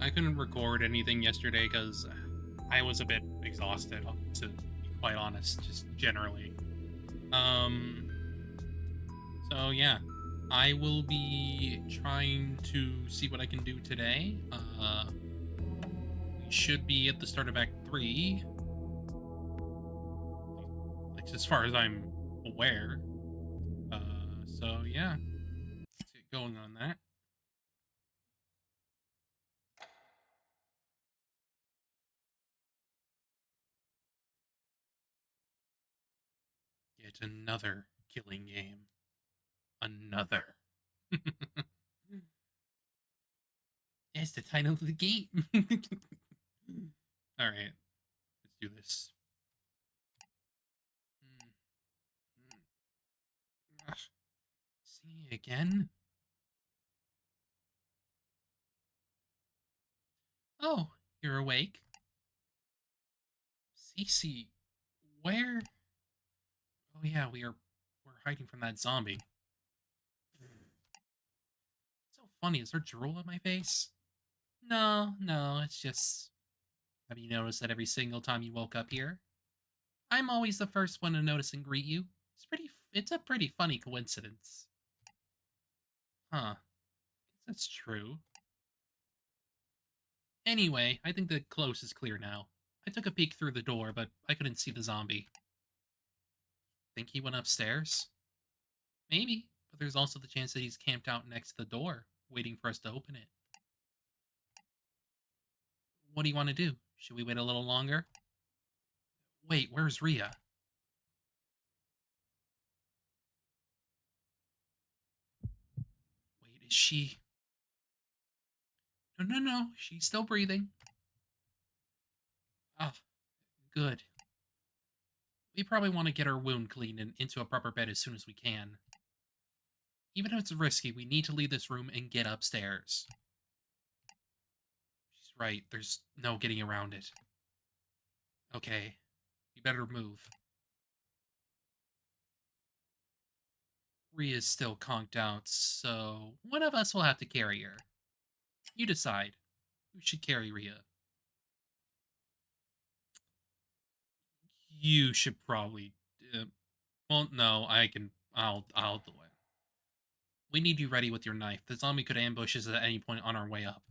I couldn't record anything yesterday because I was a bit exhausted, to be quite honest, just generally. Um, so yeah, I will be trying to see what I can do today. We should be at the start of Act 3, like as far as I'm aware. So yeah, let's get going on that. Yet another killing game. Another. It's the title of the game. All right, let's do this. Hmm, hmm. Ugh, see again? Oh, you're awake. Cece, where? Oh yeah, we're hiding from that zombie. So funny, is there drool on my face? No, no, it's just. Have you noticed that every single time you woke up here, I'm always the first one to notice and greet you? It's a pretty funny coincidence. Huh? That's true. Anyway, I think the close is clear now. I took a peek through the door, but I couldn't see the zombie. Think he went upstairs? Maybe, but there's also the chance that he's camped out next to the door, waiting for us to open it. What do you want to do? Should we wait a little longer? Wait, where's Ria? Wait, is she. No, no, no, she's still breathing. Ah, good. We probably want to get her wound cleaned and into a proper bed as soon as we can. Even if it's risky, we need to leave this room and get upstairs. She's right, there's no getting around it. Okay, you better move. Ria's still conked out, so one of us will have to carry her. You decide. Who should carry Ria? You should probably. Uh, well, no, I can. I'll do it. We need you ready with your knife. The zombie could ambush us at any point on our way up.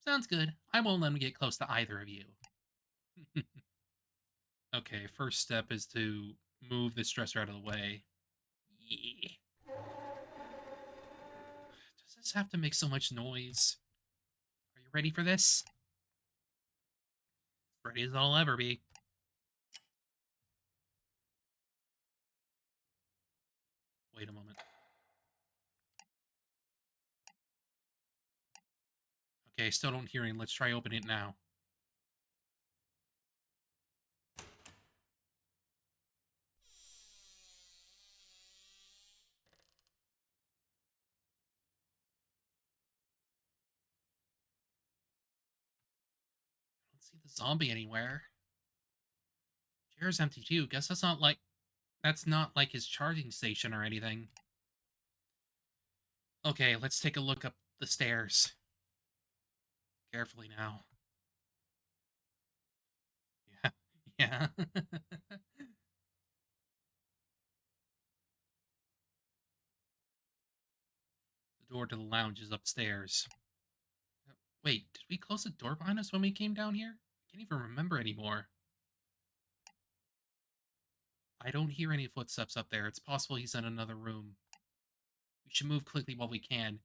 Sounds good. I won't let him get close to either of you. Okay, first step is to move this stressor out of the way. Yeah. Does this have to make so much noise? Are you ready for this? Ready as I'll ever be. Wait a moment. Okay, still don't hear him. Let's try opening it now. I don't see the zombie anywhere. Chair's empty too. Guess that's not like his charging station or anything. Okay, let's take a look up the stairs. Carefully now. Yeah. Yeah. The door to the lounge is upstairs. Wait, did we close the door behind us when we came down here? I can't even remember anymore. I don't hear any footsteps up there. It's possible he's in another room. We should move quickly while we can.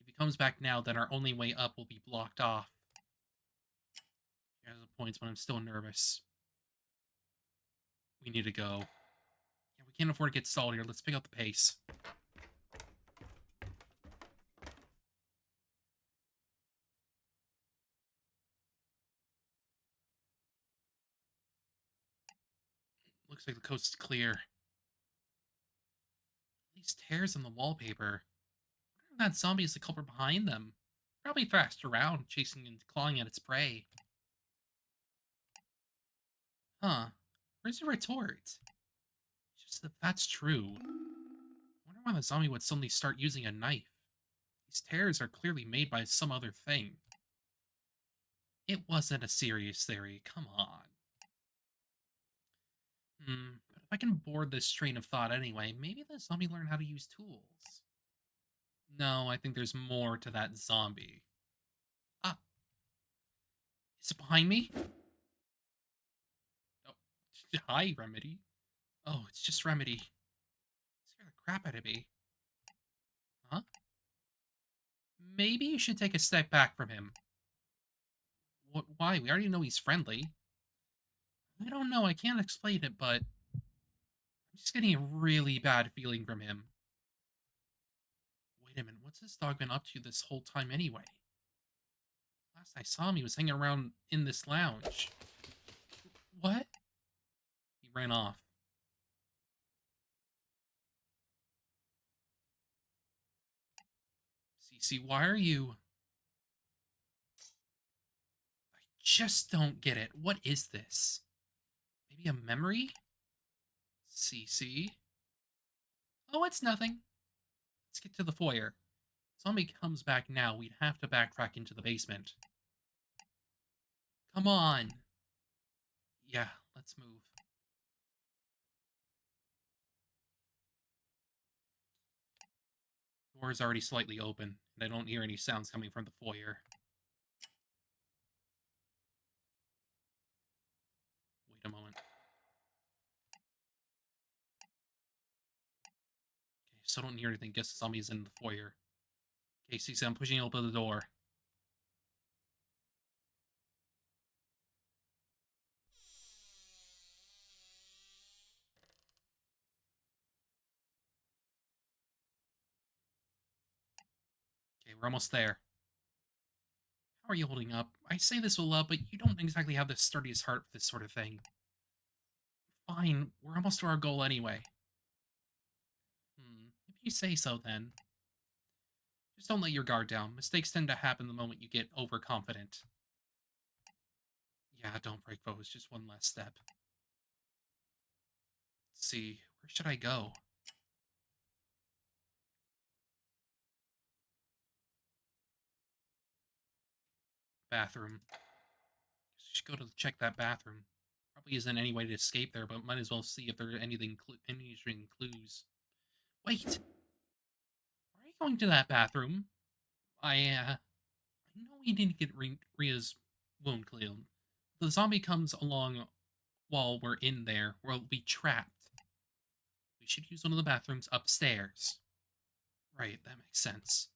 If he comes back now, then our only way up will be blocked off. There's a point when I'm still nervous. We need to go. Yeah, we can't afford to get stalled here. Let's pick up the pace. Looks like the coast is clear. These tears in the wallpaper. I wonder if that zombie is the culprit behind them. Probably thrashed around, chasing and clawing at its prey. Huh. Where's the retort? It's just if that's true. I wonder why the zombie would suddenly start using a knife. These tears are clearly made by some other thing. It wasn't a serious theory. Come on. But if I can board this train of thought anyway, maybe the zombie learn how to use tools. No, I think there's more to that zombie. Ah, is it behind me? Oh, hi, Remedy. Oh, it's just Remedy. Scare the crap out of me. Huh? Maybe you should take a step back from him. What? Why? We already know he's friendly. I don't know. I can't explain it, but I'm just getting a really bad feeling from him. Wait a minute. What's this dog been up to this whole time anyway? Last I saw him, he was hanging around in this lounge. What? He ran off. Cece, why are you? I just don't get it. What is this? Maybe a memory? Cece? Oh, it's nothing. Let's get to the foyer. If zombie comes back now, we'd have to backtrack into the basement. Come on. Yeah, let's move. Door is already slightly open, and I don't hear any sounds coming from the foyer. Wait a moment. Okay, still don't hear anything. Guess the zombie's in the foyer. Okay, Cece, I'm pushing open the door. Okay, we're almost there. How are you holding up? I say this with love, but you don't exactly have the sturdiest heart for this sort of thing. Fine, we're almost to our goal anyway. If you say so, then. Just don't let your guard down. Mistakes tend to happen the moment you get overconfident. Yeah, don't break foes. Just one last step. Let's see, where should I go? Bathroom. Should go to check that bathroom. Probably isn't any way to escape there, but might as well see if there are any interesting clues. Wait, are you going to that bathroom? I know we need to get Ria's wound cleaned. The zombie comes along while we're in there, we'll be trapped. We should use one of the bathrooms upstairs. Right, that makes sense.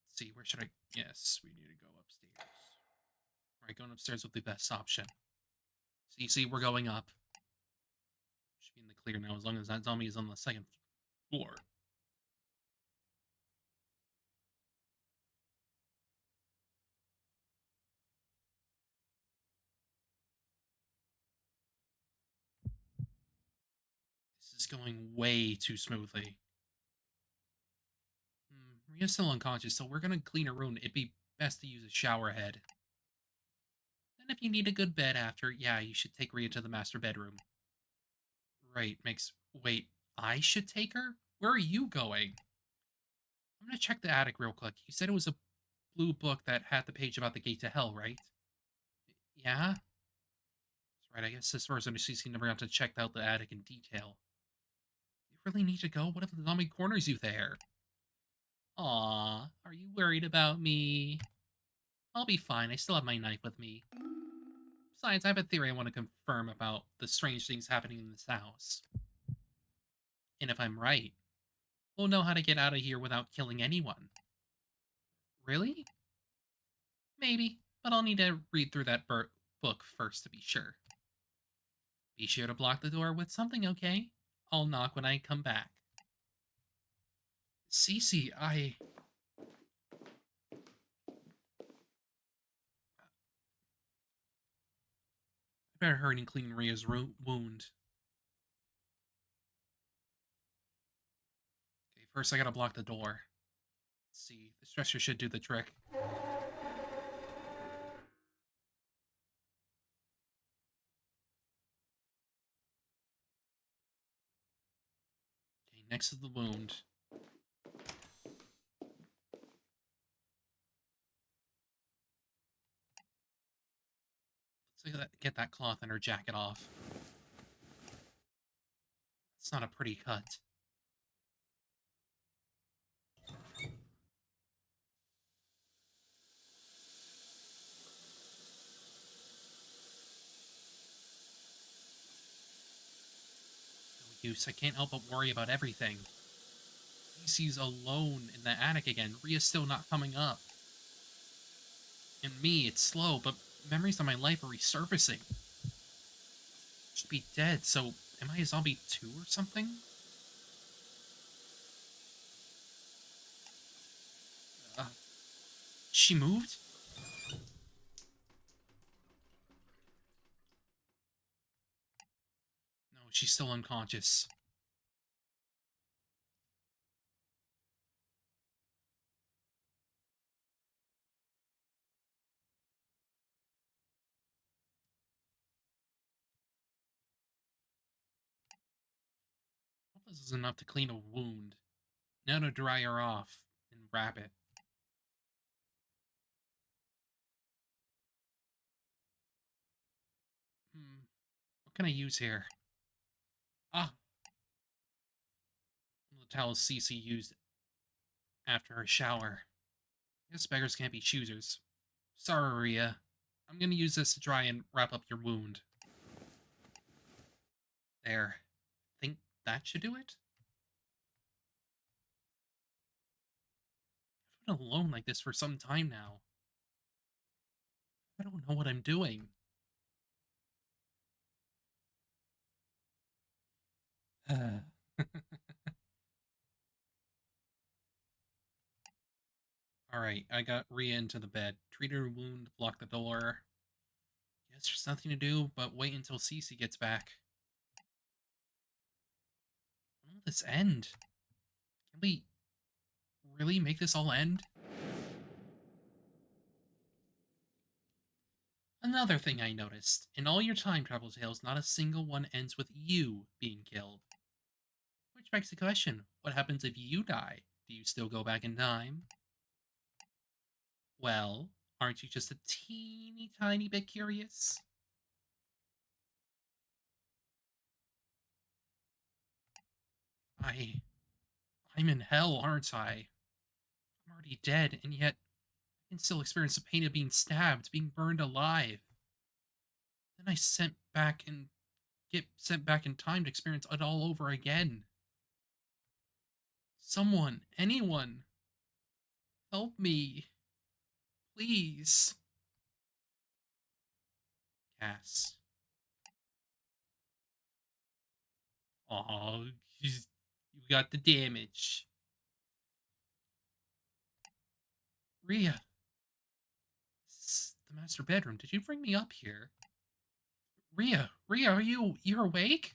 Let's see, where should I? Yes, we need to go upstairs. Right, going upstairs would be the best option. See, we're going up. Should be in the clear now, as long as that zombie is on the second floor. This is going way too smoothly. Ria's still unconscious, so we're gonna clean her room. It'd be best to use a shower head. And if you need a good bed after, yeah, you should take Ria to the master bedroom. Right, makes. Wait, I should take her? Where are you going? I'm gonna check the attic real quick. You said it was a blue book that had the page about the gate to hell, right? Yeah? That's right, I guess this person CC never got to check out the attic in detail. You really need to go? What if the zombie corners you there? Aw, are you worried about me? I'll be fine, I still have my knife with me. Besides, I have a theory I want to confirm about the strange things happening in this house. And if I'm right, we'll know how to get out of here without killing anyone. Really? Maybe, but I'll need to read through that book first to be sure. Be sure to block the door with something, okay? I'll knock when I come back. Cece, I better hurry and clean Ria's wound. Okay, first I gotta block the door. Let's see, the stretcher should do the trick. Okay, next is the wound. Get that cloth and her jacket off. It's not a pretty cut. No use. I can't help but worry about everything. Cece's alone in the attic again. Ria's still not coming up. And me, it's slow, but memories of my life are resurfacing. Should be dead, so am I a zombie too or something? Uh, she moved? No, she's still unconscious. Hope this is enough to clean a wound. Now to dry her off and wrap it. What can I use here? Ah, the towel Cece used after her shower. I guess beggars can't be choosers. Sorry, Ria. I'm gonna use this to try and wrap up your wound. There. Think that should do it? I've been alone like this for some time now. I don't know what I'm doing. Alright, I got Ria into the bed. Treat her wound, block the door. Guess there's nothing to do but wait until Cece gets back. When will this end? Can we really make this all end? Another thing I noticed. In all your time travel tales, not a single one ends with you being killed. Which begs the question, what happens if you die? Do you still go back in time? Well, aren't you just a teeny tiny bit curious? I... I'm in hell, aren't I? I'm already dead, and yet I can still experience the pain of being stabbed, being burned alive. Then I get sent back in time to experience it all over again. Someone, anyone, help me. Please. Cass. Aw, you got the damage. Ria, this is the master bedroom. Did you bring me up here? Ria, you're awake?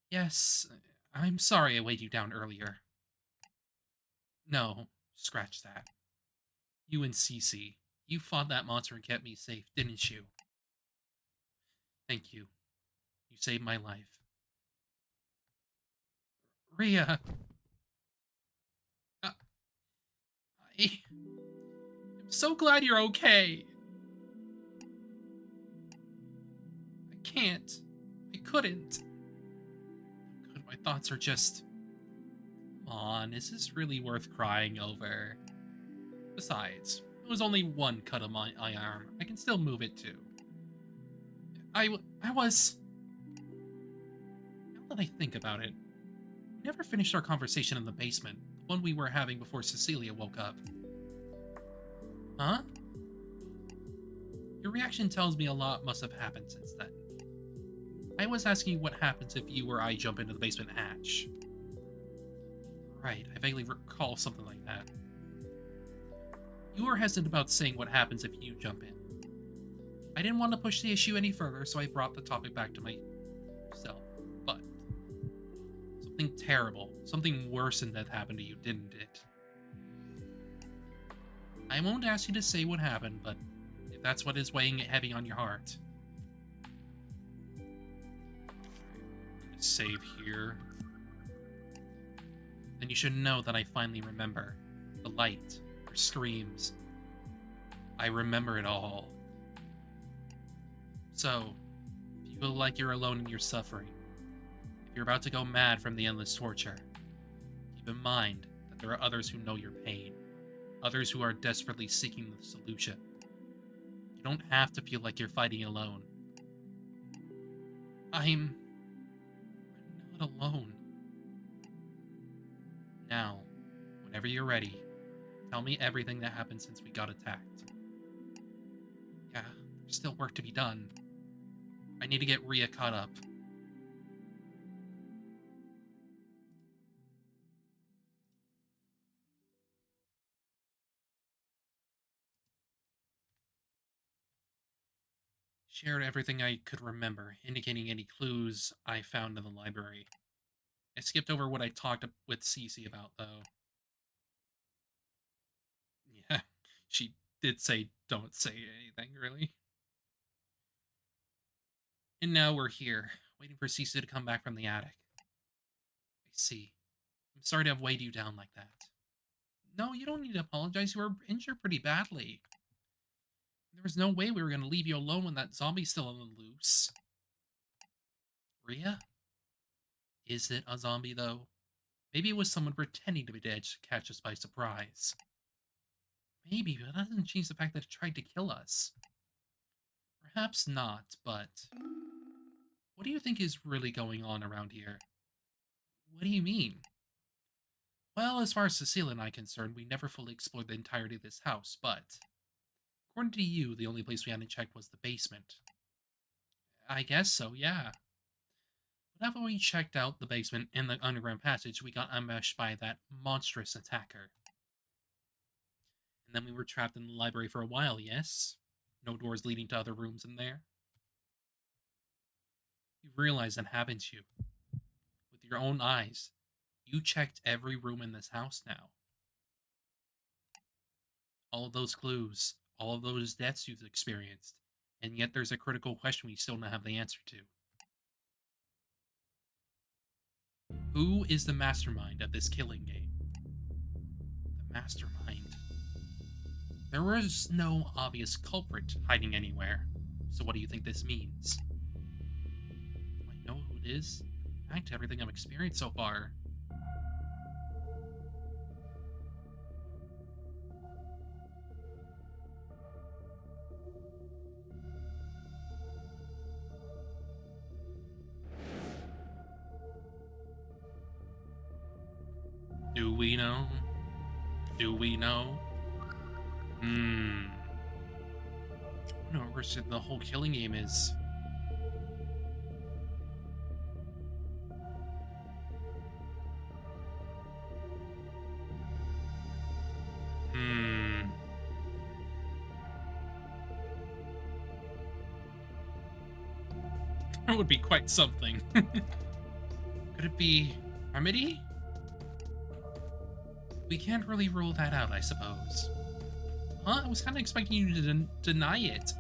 Yes, I'm sorry I weighed you down earlier. No, scratch that. You and Cece, you fought that monster and kept me safe, didn't you? Thank you. You saved my life. Ria, uh, I'm so glad you're okay. I can't. I couldn't. Good, my thoughts are just... Come on, is this really worth crying over? Besides, it was only one cut on my arm. I can still move it too. I was... Now that I think about it, we never finished our conversation in the basement, the one we were having before Cecilia woke up. Huh? Your reaction tells me a lot must have happened since then. I was asking you what happens if you or I jump into the basement hatch. Right, I vaguely recall something like that. You were hesitant about saying what happens if you jump in. I didn't want to push the issue any further, so I brought the topic back to myself. But something terrible, something worse than that happened to you, didn't it? I won't ask you to say what happened, but if that's what is weighing it heavy on your heart. Save here. Then you should know that I finally remember. The light, your screams. I remember it all. So, if you feel like you're alone in your suffering, if you're about to go mad from the endless torture, keep in mind that there are others who know your pain, others who are desperately seeking the solution. You don't have to feel like you're fighting alone. I'm not alone. Now, whenever you're ready, tell me everything that happened since we got attacked. Yeah, there's still work to be done. I need to get Rhea caught up. Shared everything I could remember, indicating any clues I found in the library. I skipped over what I talked with Cece about, though. Yeah, she did say don't say anything, really. And now we're here, waiting for Cece to come back from the attic. I see. I'm sorry to have weighed you down like that. No, you don't need to apologize. You were injured pretty badly. There was no way we were going to leave you alone when that zombie's still on the loose. Rhea? Is it a zombie, though? Maybe it was someone pretending to be dead to catch us by surprise. Maybe, but that doesn't change the fact that it tried to kill us. Perhaps not, but what do you think is really going on around here? What do you mean? Well, as far as Cecilia and I are concerned, we never fully explored the entirety of this house, but according to you, the only place we hadn't checked was the basement. I guess so, yeah. But after we checked out the basement and the underground passage, we got ambushed by that monstrous attacker. And then we were trapped in the library for a while, yes? No doors leading to other rooms in there. You realize that, haven't you? With your own eyes, you checked every room in this house now. All of those clues, all of those deaths you've experienced, and yet there's a critical question we still don't have the answer to. Who is the mastermind of this killing game? The mastermind. There was no obvious culprit hiding anywhere. So what do you think this means? Do I know who it is? Back to everything I've experienced so far. Do we know? Do we know? Hmm. I don't know where the whole killing game is. Hmm. That would be quite something. Could it be Remedy? We can't really rule that out, I suppose. Huh? I was kind of expecting you to deny it.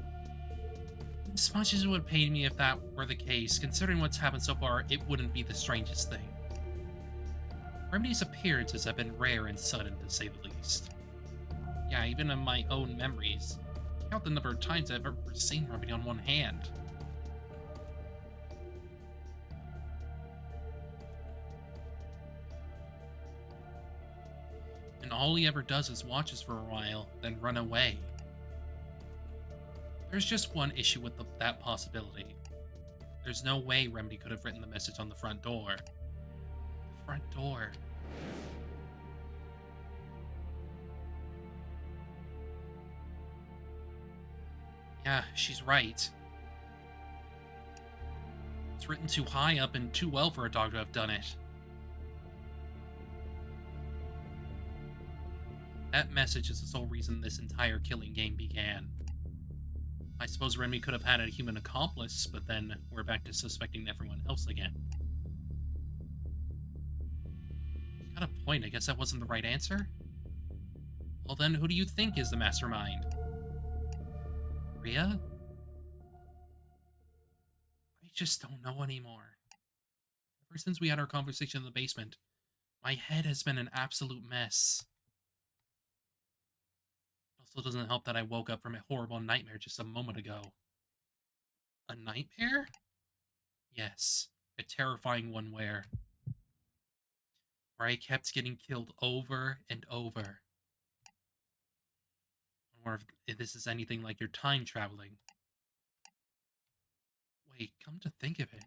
As much as it would pain me if that were the case, considering what's happened so far, it wouldn't be the strangest thing. Remedy's appearances have been rare and sudden, to say the least. Yeah, even in my own memories, count the number of times I've ever seen Remedy on one hand. And all he ever does is watches for a while, then run away. There's just one issue with that possibility. There's no way Remedy could have written the message on the front door. The front door. Yeah, she's right. It's written too high up and too well for a dog to have done it. That message is the sole reason this entire killing game began. I suppose Remy could have had a human accomplice, but then we're back to suspecting everyone else again. Got a point, I guess that wasn't the right answer? Well then, who do you think is the mastermind? Rhea? I just don't know anymore. Ever since we had our conversation in the basement, my head has been an absolute mess. It also doesn't help that I woke up from a horrible nightmare just a moment ago. A nightmare? Yes, a terrifying one where I kept getting killed over and over. Or if this is anything like your time traveling. Wait, come to think of it,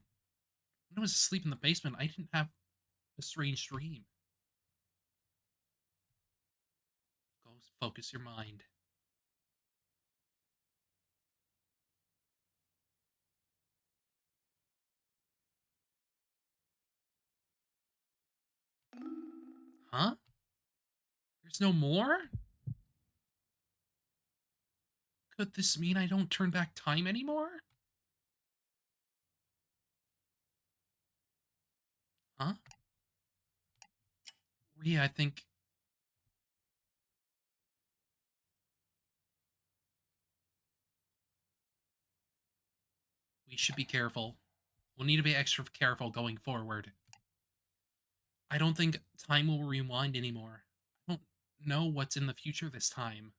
when I was asleep in the basement, I didn't have a strange dream. Go focus your mind. Huh? There's no more? Could this mean I don't turn back time anymore? Huh? Ria, I think we should be careful. We'll need to be extra careful going forward. I don't think time will rewind anymore. I don't know what's in the future this time.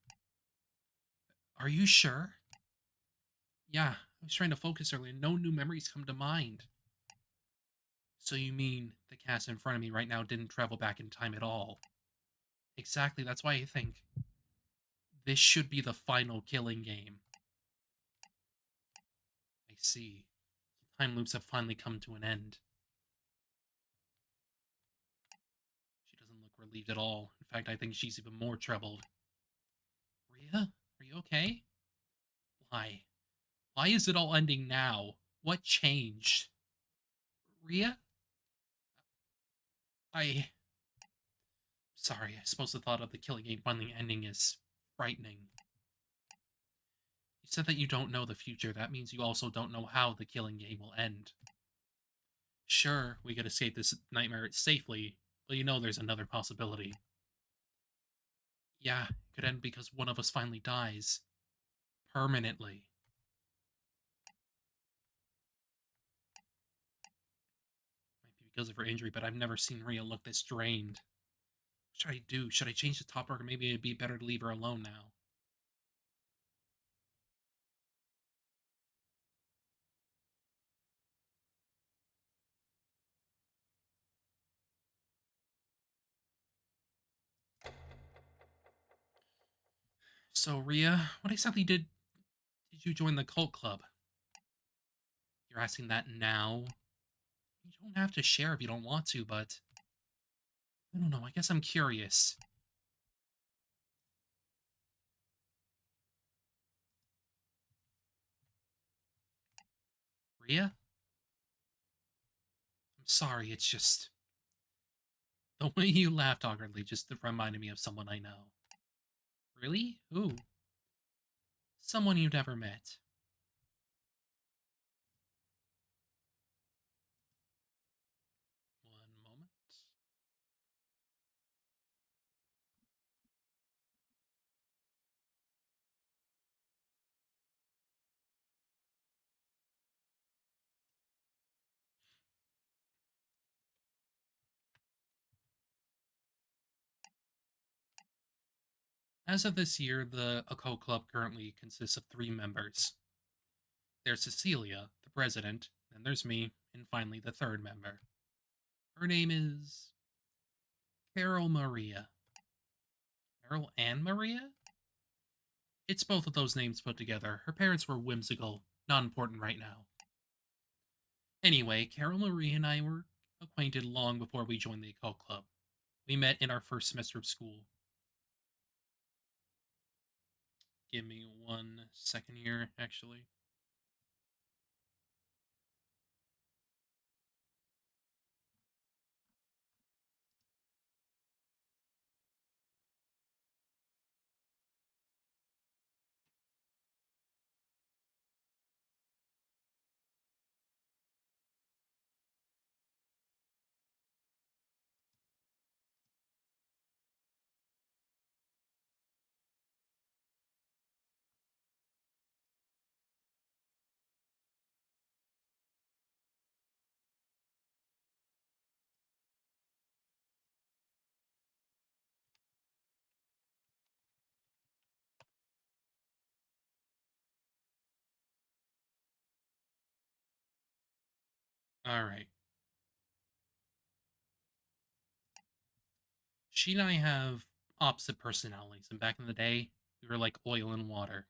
Are you sure? Yeah, I was trying to focus earlier. No new memories come to mind. So you mean the cast in front of me right now didn't travel back in time at all? Exactly, that's why I think this should be the final killing game. I see. Time loops have finally come to an end. She doesn't look relieved at all. In fact, I think she's even more troubled. Ria, are you okay? Why? Why is it all ending now? What changed? Ria? I. Sorry, I suppose the thought of the killing game finally ending is frightening. You said that you don't know the future. That means you also don't know how the killing game will end. Sure, we could escape this nightmare safely, but you know there's another possibility. Yeah, it could end because one of us finally dies. Permanently. Might be because of her injury, but I've never seen Ria look this drained. What should I do? Should I change the topic, or maybe it'd be better to leave her alone now? So, Ria, what exactly did you join the cult club? You're asking that now? You don't have to share if you don't want to, but I don't know. I guess I'm curious. Ria? I'm sorry, it's just the way you laughed awkwardly just reminded me of someone I know. Really? Who? Someone you never met. One moment. As of this year, the Occult Club currently consists of three members. There's Cecilia, the president, then there's me, and finally the third member. Her name is Carol Maria. Carol and Maria? It's both of those names put together. Her parents were whimsical, not important right now. Anyway, Carol Marie and I were acquainted long before we joined the occult club. We met in our first semester of school. Give me 1 second here, actually. Alright. She and I have opposite personalities, and back in the day, we were like oil and water.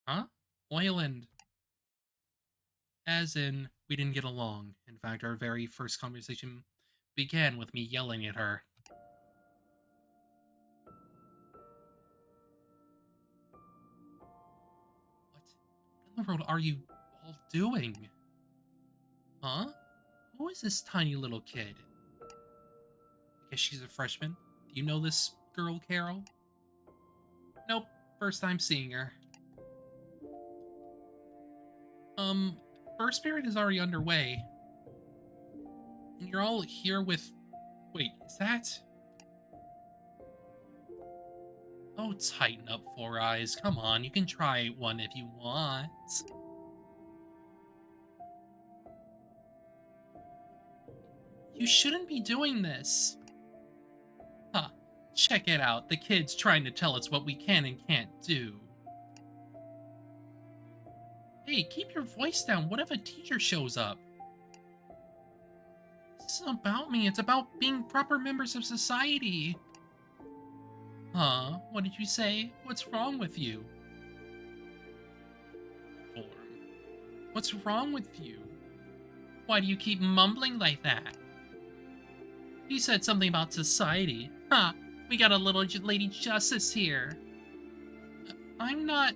Huh? Oil and as in we didn't get along. In fact, our very first conversation began with me yelling at her. What in the world are you all doing? Huh? Who is this tiny little kid? I guess she's a freshman. Do you know this girl, Carol? Nope. First time seeing her. Um, first period is already underway. And you're all here with. Wait, is that. Oh, tighten up, Four Eyes. Come on, you can try one if you want. You shouldn't be doing this. Huh. Check it out. The kid's trying to tell us what we can and can't do. Hey, keep your voice down. What if a teacher shows up? This isn't about me. It's about being proper members of society. Huh? What did you say? What's wrong with you? Form. What's wrong with you? Why do you keep mumbling like that? You said something about society. Huh. We got a little Lady Justice here. I'm not...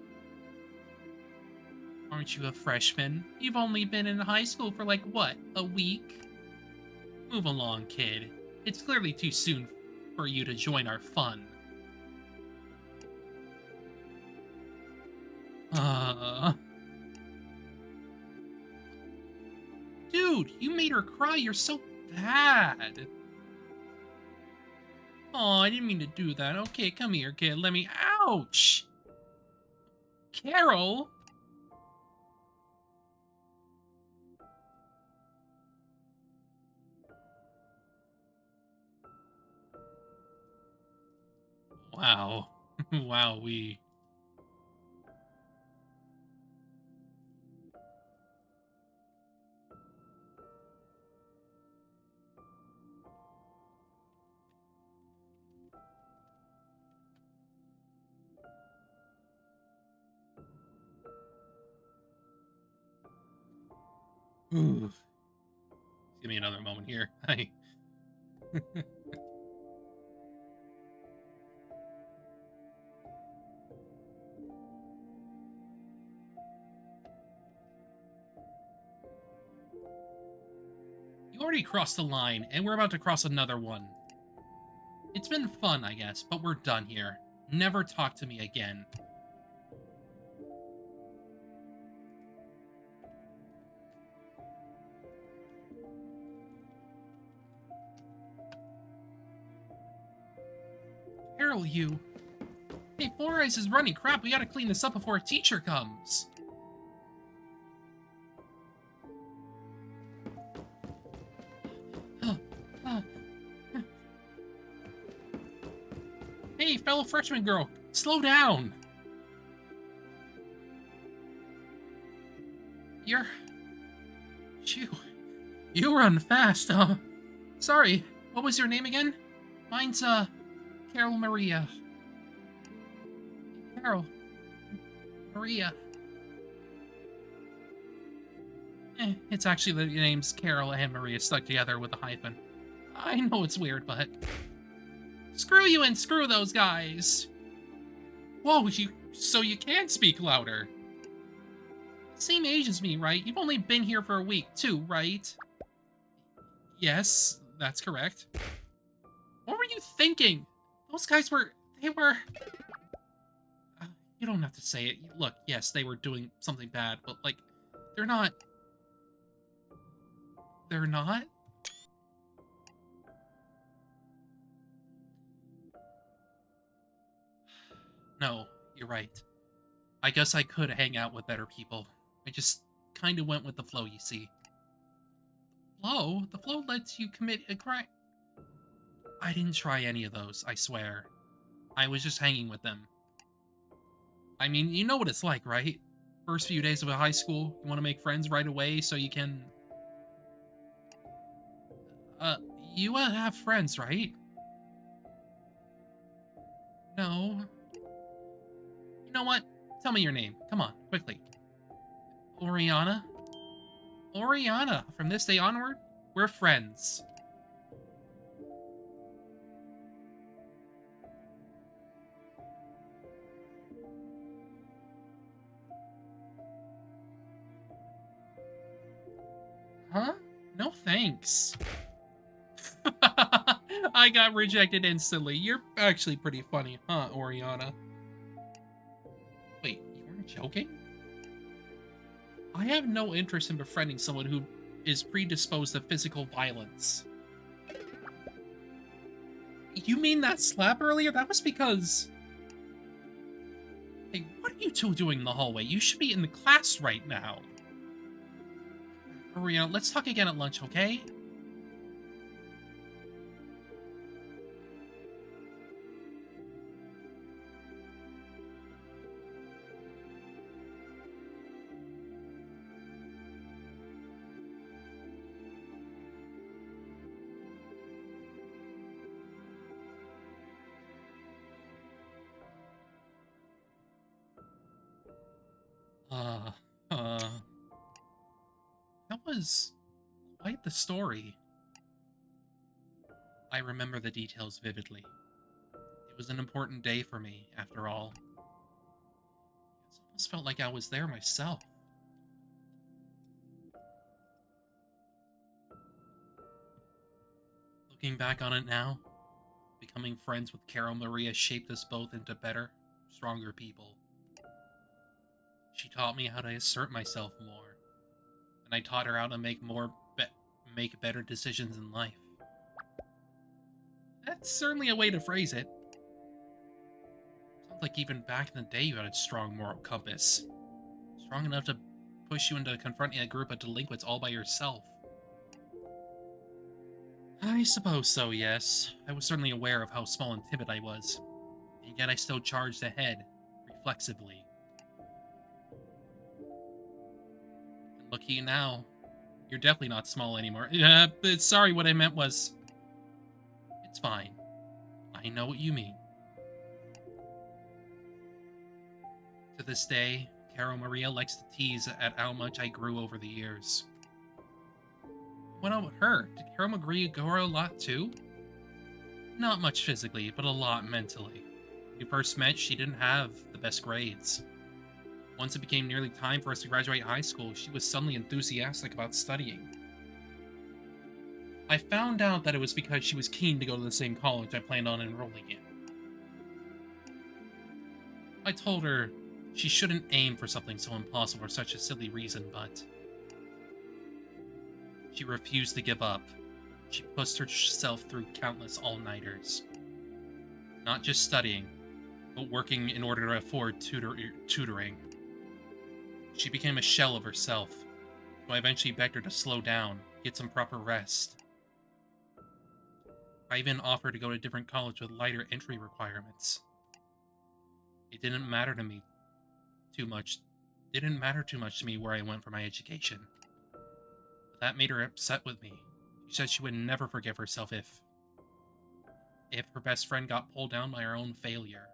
Aren't you a freshman? You've only been in high school for like, what, a week? Move along, kid. It's clearly too soon for you to join our fun. Dude, you made her cry. You're so bad. Oh, I didn't mean to do that. Okay, come here, kid. Let me... Ouch! Carol? Wow. Wow, we... Ooh. Give me another moment here. I... You already crossed the line, and we're about to cross another one. It's been fun, I guess, but we're done here. Never talk to me again. Carol, you... Hey, Four Eyes is running. Crap, we gotta clean this up before a teacher comes. Hey, fellow freshman girl, slow down. You're... You... You run fast, Sorry, what was your name again? Mine's, Carol Maria. Carol. Maria. It's actually the names Carol and Maria stuck together with a hyphen. I know it's weird, but... Screw you and screw those guys! Whoa, so you can speak louder. Same age as me, right? You've only been here for a week, too, right? Yes, that's correct. What were you thinking? Those guys were... They were... you don't have to say it. Look, yes, they were doing something bad, but, like, they're not... They're not? No, you're right. I guess I could hang out with better people. I just kind of went with the flow, you see. Flow? The flow lets you commit a crime. I didn't try any of those, I swear. I was just hanging with them. I mean, you know what it's like, right? First few days of high school, you want to make friends right away so you can... Uh, you have friends, right? No. You know what? Tell me your name. Come on, quickly. Oriana? Oriana, from this day onward, we're friends. Huh? No thanks. I got rejected instantly. You're actually pretty funny, huh, Oriana? Wait, you weren't joking? I have no interest in befriending someone who is predisposed to physical violence. You mean that slap earlier? That was because... Hey, what are you two doing in the hallway? You should be in the class right now. Oriana, let's talk again at lunch, okay? Uh, uh... That was quite the story. I remember the details vividly. It was an important day for me, after all. It almost felt like I was there myself. Looking back on it now, becoming friends with Carol Maria shaped us both into better, stronger people. She taught me how to assert myself more, and I taught her how to make better decisions in life. That's certainly a way to phrase it. Sounds like even back in the day you had a strong moral compass. Strong enough to push you into confronting a group of delinquents all by yourself. I suppose so, yes. I was certainly aware of how small and timid I was, and yet I still charged ahead, reflexively. And look at you now. You're definitely not small anymore. Yeah, but sorry, what I meant was... It's fine. I know what you mean. To this day, Carol Maria likes to tease at how much I grew over the years. What about her? Did Carol Maria grow a lot too? Not much physically, but a lot mentally. When we first met, she didn't have the best grades. Once it became nearly time for us to graduate high school, she was suddenly enthusiastic about studying. I found out that it was because she was keen to go to the same college I planned on enrolling in. I told her she shouldn't aim for something so impossible for such a silly reason, but she refused to give up. She pushed herself through countless all-nighters. Not just studying, but working in order to afford tutoring. She became a shell of herself, so I eventually begged her to slow down, get some proper rest. I even offered to go to a different college with lighter entry requirements. It didn't matter to me too much. Didn't matter too much to me where I went for my education. But that made her upset with me. She said she would never forgive herself if her best friend got pulled down by her own failure.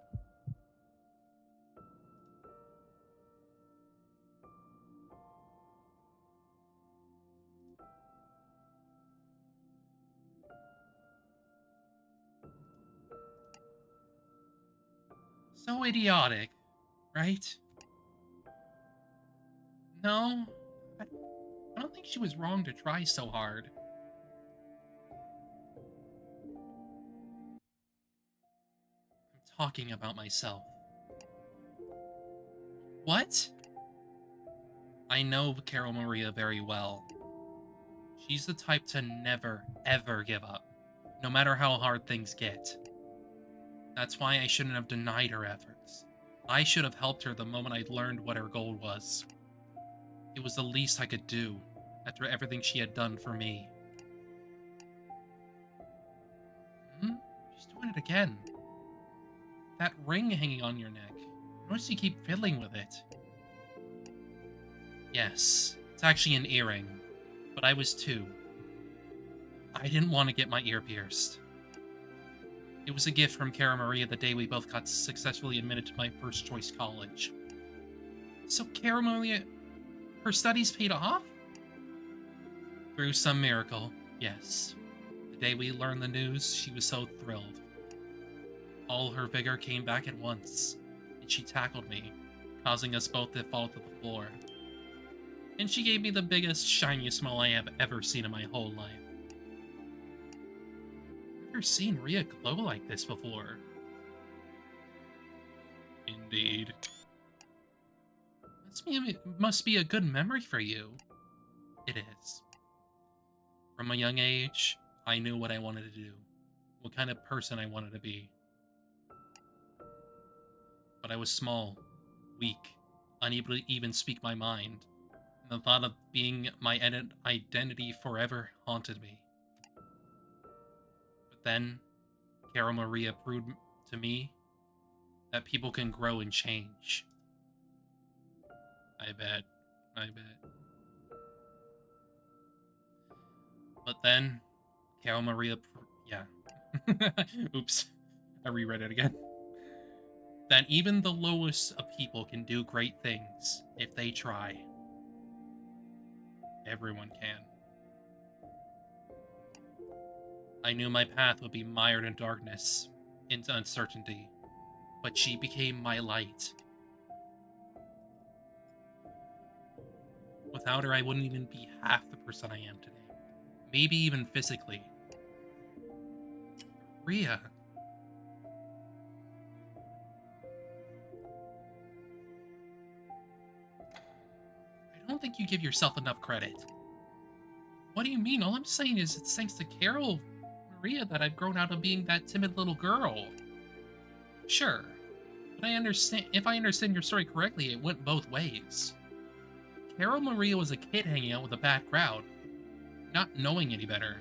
So idiotic, right? No, I don't think she was wrong to try so hard. I'm talking about myself. What? I know Carol Maria very well. She's the type to never, ever give up, no matter how hard things get. That's why I shouldn't have denied her efforts. I should have helped her the moment I learned what her goal was. It was the least I could do, after everything she had done for me. Hmm? She's doing it again. That ring hanging on your neck. Notice you keep fiddling with it. Yes, it's actually an earring, but I was 2. I didn't want to get my ear pierced. It was a gift from Cara Maria the day we both got successfully admitted to my first choice college. So Cara Maria, her studies paid off? Through some miracle, yes. The day we learned the news, she was so thrilled. All her vigor came back at once, and she tackled me, causing us both to fall to the floor. And she gave me the biggest, shiniest smile I have ever seen in my whole life. I've never seen Ria glow like this before. Indeed. Must be a good memory for you. It is. From a young age, I knew what I wanted to do, what kind of person I wanted to be. But I was small, weak, unable to even speak my mind, and the thought of being my identity forever haunted me. But then, Cara Maria proved to me that people can grow and change. I bet. I bet. But then, Cara Maria. Yeah. Oops. I reread it again. That even the lowest of people can do great things if they try. Everyone can. I knew my path would be mired in darkness, into uncertainty, but she became my light. Without her, I wouldn't even be half the person I am today. Maybe even physically. Ria. I don't think you give yourself enough credit. What do you mean? All I'm saying is it's thanks to Carol Maria that I've grown out of being that timid little girl. Sure, but if I understand your story correctly, it went both ways. Carol Maria was a kid hanging out with a bad crowd, not knowing any better.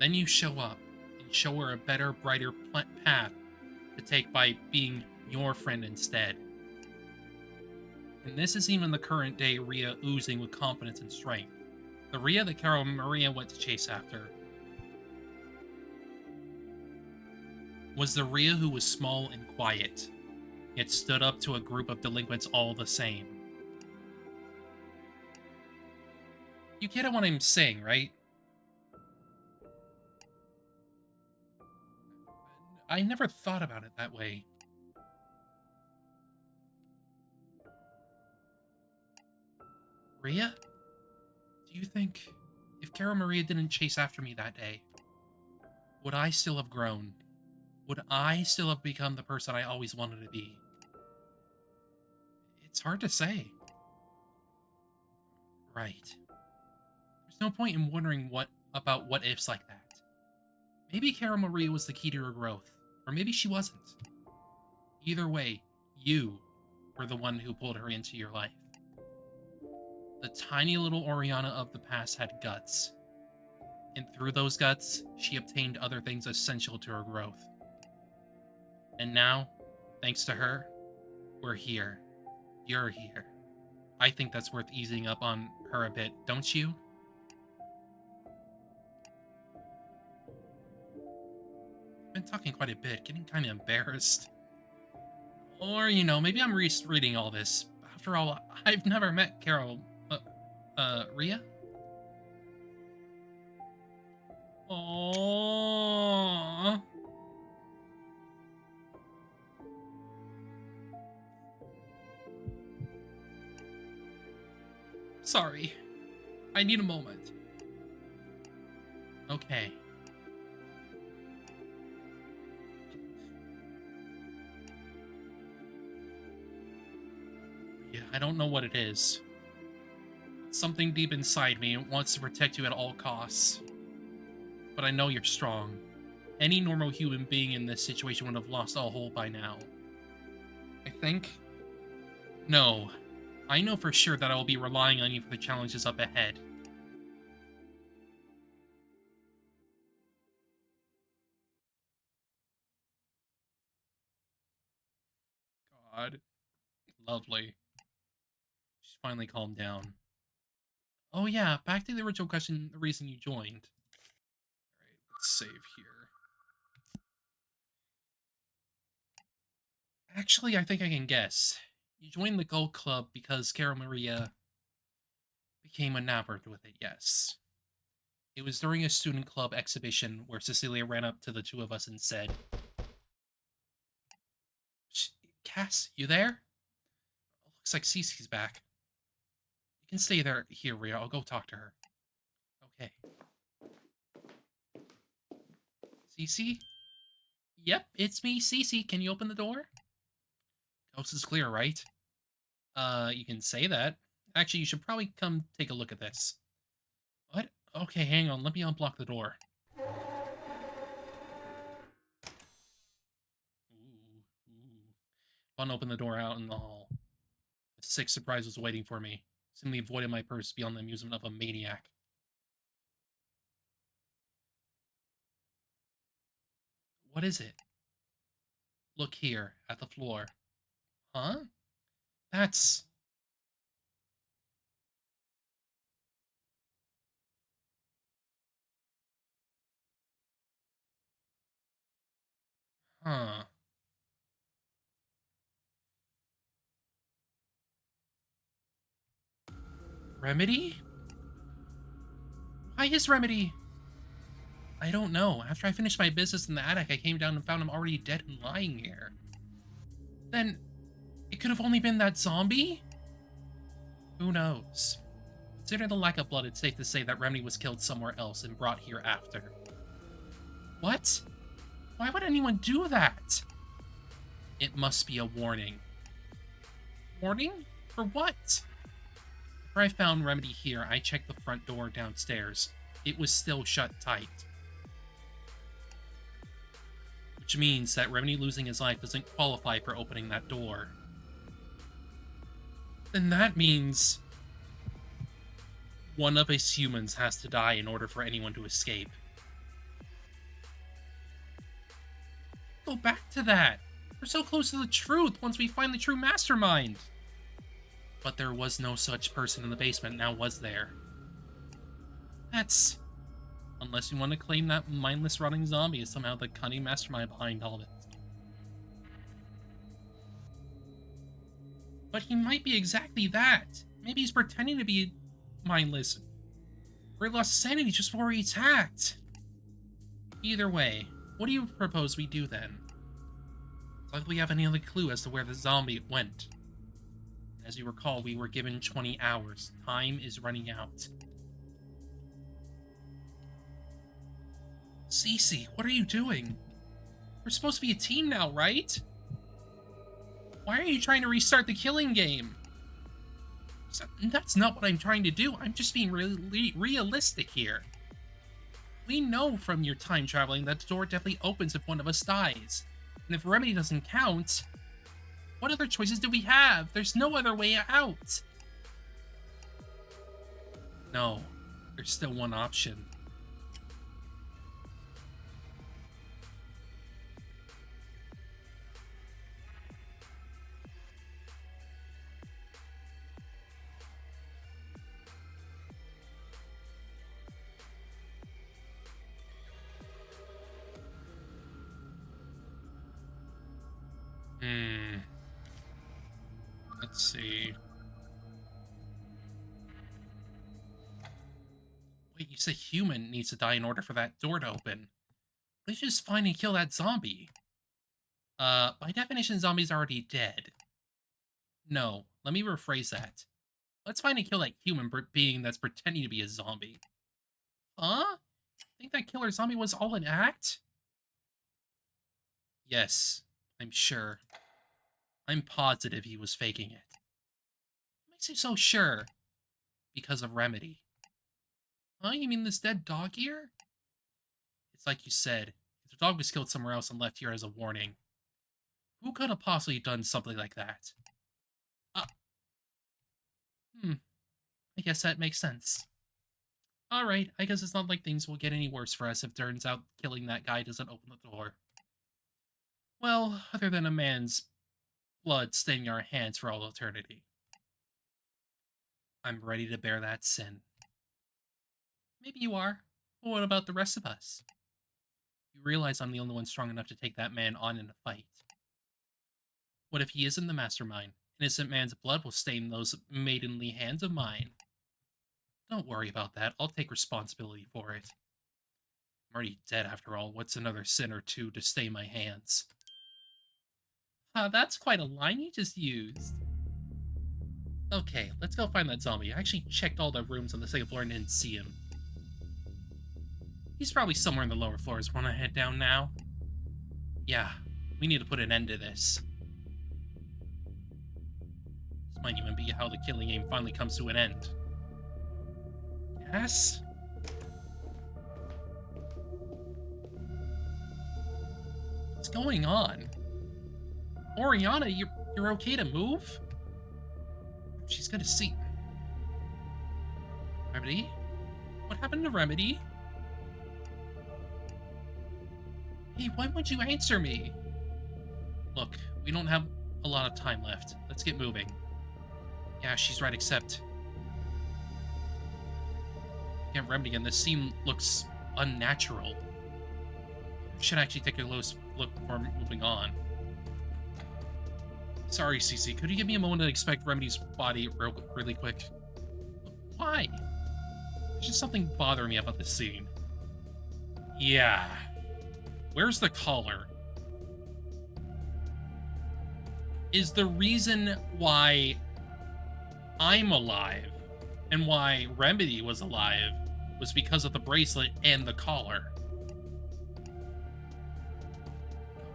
Then you show up and show her a better, brighter path to take by being your friend instead. And this is even the current day Ria oozing with confidence and strength. The Ria that Cara Maria went to chase after was the Ria who was small and quiet, yet stood up to a group of delinquents all the same. You get what I'm saying, right? I never thought about it that way. Ria? Do you think if Cara Maria didn't chase after me that day, would I still have grown? Would I still have become the person I always wanted to be? It's hard to say. Right. There's no point in wondering about what ifs like that. Maybe Cara Maria was the key to her growth, or maybe she wasn't. Either way, you were the one who pulled her into your life. The tiny little Oriana of the past had guts, and through those guts, she obtained other things essential to her growth. And now, thanks to her, we're here. You're here. I think that's worth easing up on her a bit, don't you? I've been talking quite a bit, getting kind of embarrassed. Or, maybe I'm reading all this. After all, I've never met Carol. Ria? Aww. Sorry. I need a moment. Okay. Yeah, I don't know what it is. Something deep inside me wants to protect you at all costs. But I know you're strong. Any normal human being in this situation would have lost all hope by now. I think? No. I know for sure that I will be relying on you for the challenges up ahead. God. Lovely. She's finally calmed down. Oh yeah, back to the original question, the reason you joined. Alright, let's save here. Actually, I think I can guess. You joined the Gold Club because Cara Maria became enamored with it, yes. It was during a student club exhibition where Cecilia ran up to the two of us and said, Cass, you there? Looks like Cece's back. You can stay there here, Rhea. I'll go talk to her. Okay. Cece? Yep, it's me, Cece. Can you open the door? Coast is clear, right? You can say that. Actually, you should probably come take a look at this. What? Okay, hang on. Let me unblock the door. Ooh, ooh. Fun open the door out in the hall. A sick surprise was waiting for me. Simply avoided my purse beyond the amusement of a maniac. What is it? Look here, at the floor. Huh? That's... Huh. Remedy? Why is Remedy? I don't know. After I finished my business in the attic, I came down and found him already dead and lying here. Then, it could have only been that zombie? Who knows? Considering the lack of blood, it's safe to say that Remedy was killed somewhere else and brought here after. What? Why would anyone do that? It must be a warning. Warning? For what? After I found Remedy here, I checked the front door downstairs. It was still shut tight. Which means that Remedy losing his life doesn't qualify for opening that door. Then that means one of us humans has to die in order for anyone to escape. Go back to that. We're so close to the truth once we find the true mastermind. But there was no such person in the basement, now was there? That's... Unless you want to claim that mindless rotting zombie is somehow the cunning mastermind behind all of it. But he might be exactly that. Maybe he's pretending to be mindless. Or he lost sanity just before he attacked. Either way, what do you propose we do then? It's like we have any other clue as to where the zombie went. As you recall, we were given 20 hours. Time is running out. Cece, what are you doing? We're supposed to be a team now, right? Why are you trying to restart the killing game? That's not what I'm trying to do. I'm just being really realistic here. We know from your time traveling that the door definitely opens if one of us dies. And if Remedy doesn't count, what other choices do we have? There's no other way out. No, there's still one option. Let's see. Wait, you said human needs to die in order for that door to open. Let's just find and kill that zombie. By definition, zombies are already dead. No, let me rephrase that. Let's find and kill that human being that's pretending to be a zombie. Huh? Think that killer zombie was all an act? Yes, I'm sure. I'm positive he was faking it. What makes you so sure? Because of Remedy. Huh? You mean this dead dog here? It's like you said. If the dog was killed somewhere else and left here as a warning, who could have possibly done something like that? Uh, hmm. I guess that makes sense. Alright, I guess it's not like things will get any worse for us if turns out killing that guy doesn't open the door. Well, other than a man's blood staining our hands for all eternity. I'm ready to bear that sin. Maybe you are. But what about the rest of us? You realize I'm the only one strong enough to take that man on in a fight. What if he isn't the mastermind? Innocent man's blood will stain those maidenly hands of mine. Don't worry about that. I'll take responsibility for it. I'm already dead after all. What's another sin or two to stain my hands? That's quite a line you just used. Okay, let's go find that zombie. I actually checked all the rooms on the second floor and didn't see him. He's probably somewhere in the lower floors. Wanna head down now? Yeah, we need to put an end to this. This might even be how the killing game finally comes to an end. Yes? What's going on? Oriana, you're okay to move? She's gonna see. Remedy? What happened to Remedy? Hey, why won't you answer me? Look, we don't have a lot of time left. Let's get moving. Yeah, she's right, except... Can't Remedy again. This scene looks unnatural. I should actually take a close look before moving on. Sorry, Cece. Could you give me a moment to inspect Remedy's body really quick? Why? There's just something bothering me about this scene. Yeah. Where's the collar? Is the reason why I'm alive and why Remedy was alive was because of the bracelet and the collar.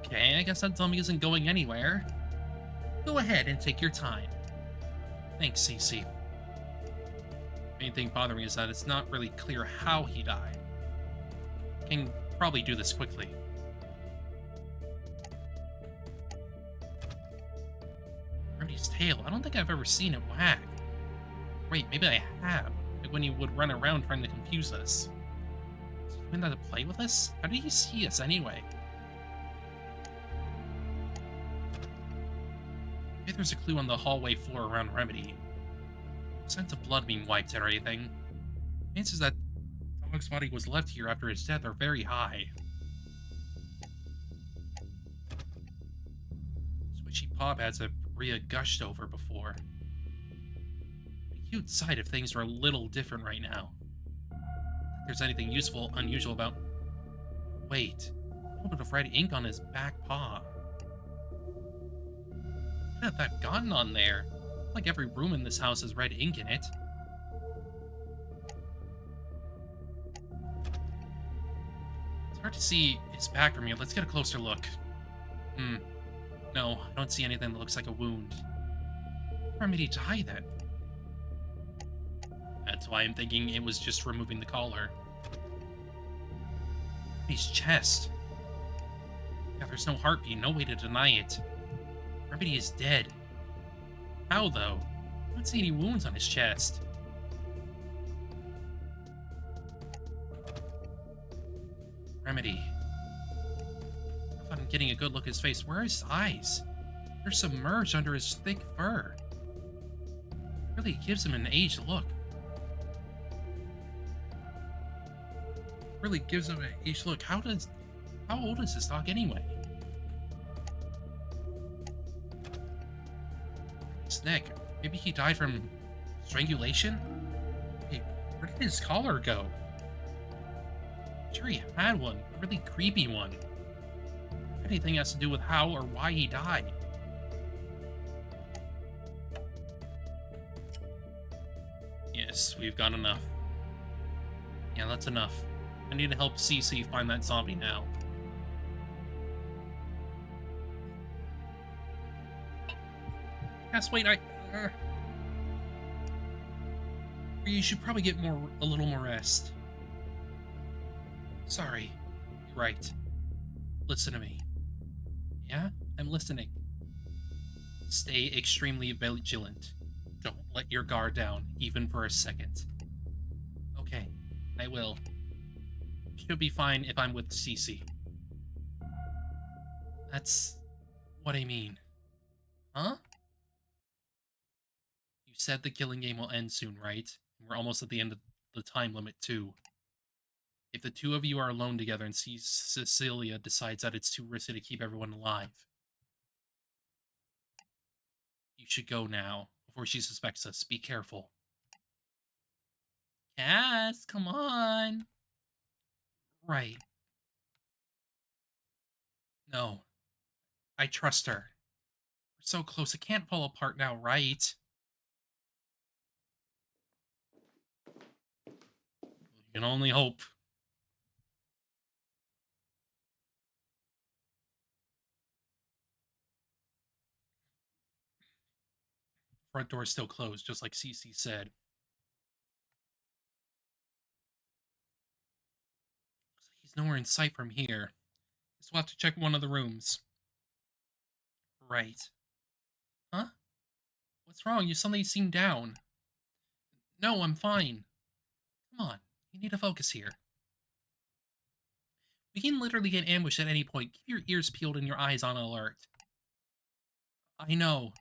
Okay, I guess that zombie isn't going anywhere. Go ahead and take your time. Thanks, Cece. Main thing bothering me is that it's not really clear how he died. Can probably do this quickly. Remedy's tail. I don't think I've ever seen it wag. Wait, maybe I have. Like when he would run around trying to confuse us. Is he doing that to play with us? How did he see us anyway? Maybe there's a clue on the hallway floor around Remedy. Signs of blood being wiped or anything. Chances that dog's body was left here after his death are very high. Swishy paw pads have Rhea gushed over before. A cute sight if things were a little different right now. If there's anything unusual about... Wait. A little bit of red ink on his back paw. What had that gotten on there? Like every room in this house has red ink in it. It's hard to see his back from here. Let's get a closer look. No, I don't see anything that looks like a wound. Where did he die then? That's why I'm thinking it was just removing the collar. His chest. Yeah, there's no heartbeat, no way to deny it. Remedy is dead. How, though? I don't see any wounds on his chest. Remedy. If I'm getting a good look at his face, where are his eyes? They're submerged under his thick fur. Really gives him an aged look. Really gives him an aged look. How old is this dog anyway? His neck. Maybe he died from strangulation? Hey, where did his collar go? Sure he had one. A really creepy one. Anything has to do with how or why he died. Yes, we've got enough. Yeah, that's enough. I need to help Cece find that zombie now. Yes, wait, you should probably get a little more rest. Sorry. You're right. Listen to me. Yeah? I'm listening. Stay extremely vigilant. Don't let your guard down, even for a second. Okay, I will. Should be fine if I'm with Cece. That's what I mean. Huh? You said the killing game will end soon, right? We're almost at the end of the time limit, too. If the two of you are alone together and Cecilia decides that it's too risky to keep everyone alive, you should go now before she suspects us. Be careful. Cass, come on. Right. No, I trust her. We're so close, it can't fall apart now, right? You can only hope. Front door's still closed, just like Cece said. He's nowhere in sight from here. Guess we'll have to check one of the rooms. Right. Huh? What's wrong? You suddenly seem down. No, I'm fine. Come on. You need to focus here. We can literally get ambushed at any point. Keep your ears peeled and your eyes on alert. I know.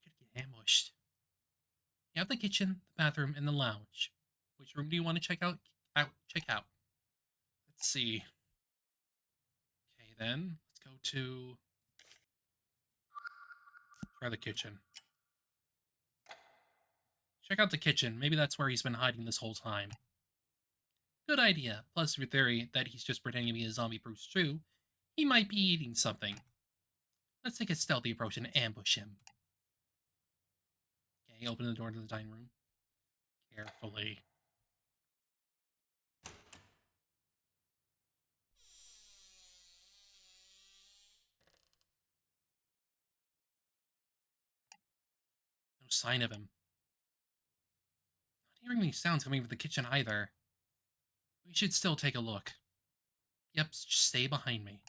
I could get ambushed. You have the kitchen, the bathroom, and the lounge. Which room do you want to check out? Check out. Let's see. Okay, then. Let's go to... Try the kitchen. Check out the kitchen. Maybe that's where he's been hiding this whole time. Good idea. Plus, your theory that he's just pretending to be a zombie proves true. He might be eating something. Let's take a stealthy approach and ambush him. Okay, open the door to the dining room. Carefully. No sign of him. Not hearing any sounds coming from the kitchen either. We should still take a look. Yep, just stay behind me.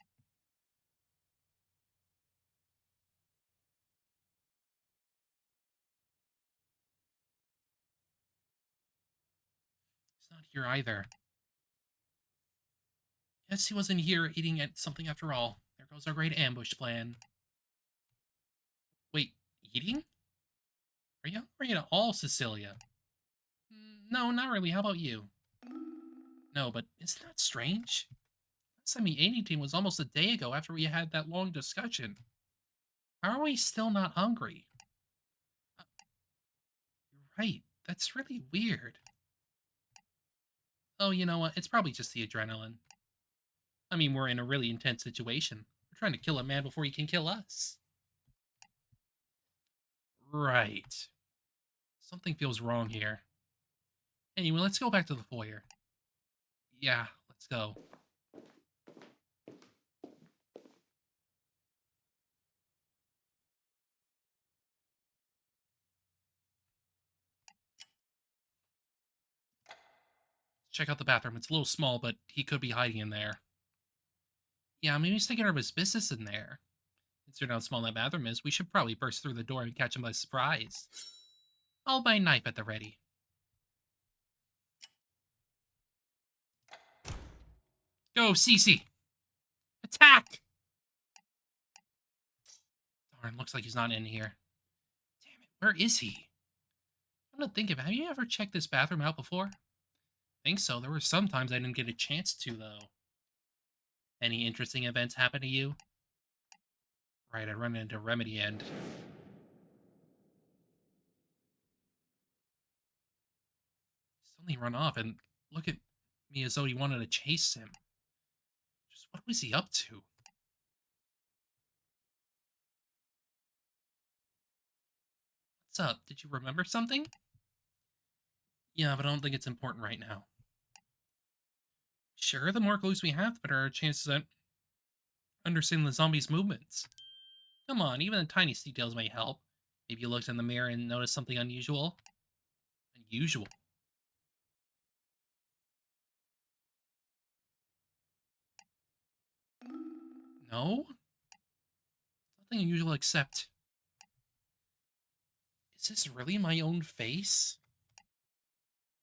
He's not here either. Guess he wasn't here eating at something after all. There goes our great ambush plan. Wait, eating? Are you hungry at all, Cecilia? No, not really. How about you? No, but isn't that strange? Last time we ate anything was almost a day ago after we had that long discussion. How are we still not hungry? Uh, you're right. That's really weird. Oh, you know what? It's probably just the adrenaline. I mean, we're in a really intense situation. We're trying to kill a man before he can kill us. Right. Something feels wrong here. Anyway, let's go back to the foyer. Yeah, let's go. Check out the bathroom. It's a little small, but he could be hiding in there. Yeah, maybe he's taking care of his business in there. Considering how small that bathroom is, we should probably burst through the door and catch him by surprise. All my knife at the ready. Go, Cece! Attack! Darn, looks like he's not in here. Damn it, where is he? I'm not thinking, have you ever checked this bathroom out before? I think so. There were some times I didn't get a chance to, though. Any interesting events happen to you? Right, I run into Remedy and... Suddenly run off and look at me as though he wanted to chase him. Just what was he up to? What's up? Did you remember something? Yeah, but I don't think it's important right now. Sure, the more clues we have, the better our chances at understanding the zombies' movements. Come on, even the tiniest details may help. Maybe you looked in the mirror and noticed something unusual. Unusual? No? Nothing unusual except... Is this really my own face?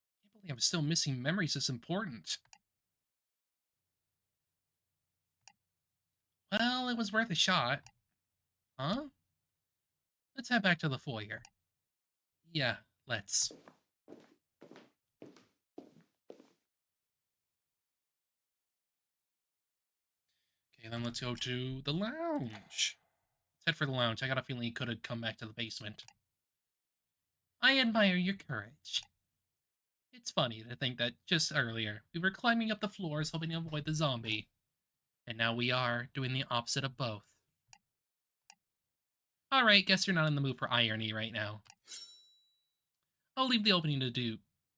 I can't believe I'm still missing memories this important. Well, it was worth a shot. Huh? Let's head back to the foyer. Yeah, let's. Okay, then let's go to the lounge. Let's head for the lounge. I got a feeling he could have come back to the basement. I admire your courage. It's funny to think that just earlier we were climbing up the floors hoping to avoid the zombie, and now we are doing the opposite of both. Alright, guess you're not in the mood for irony right now. I'll leave the opening to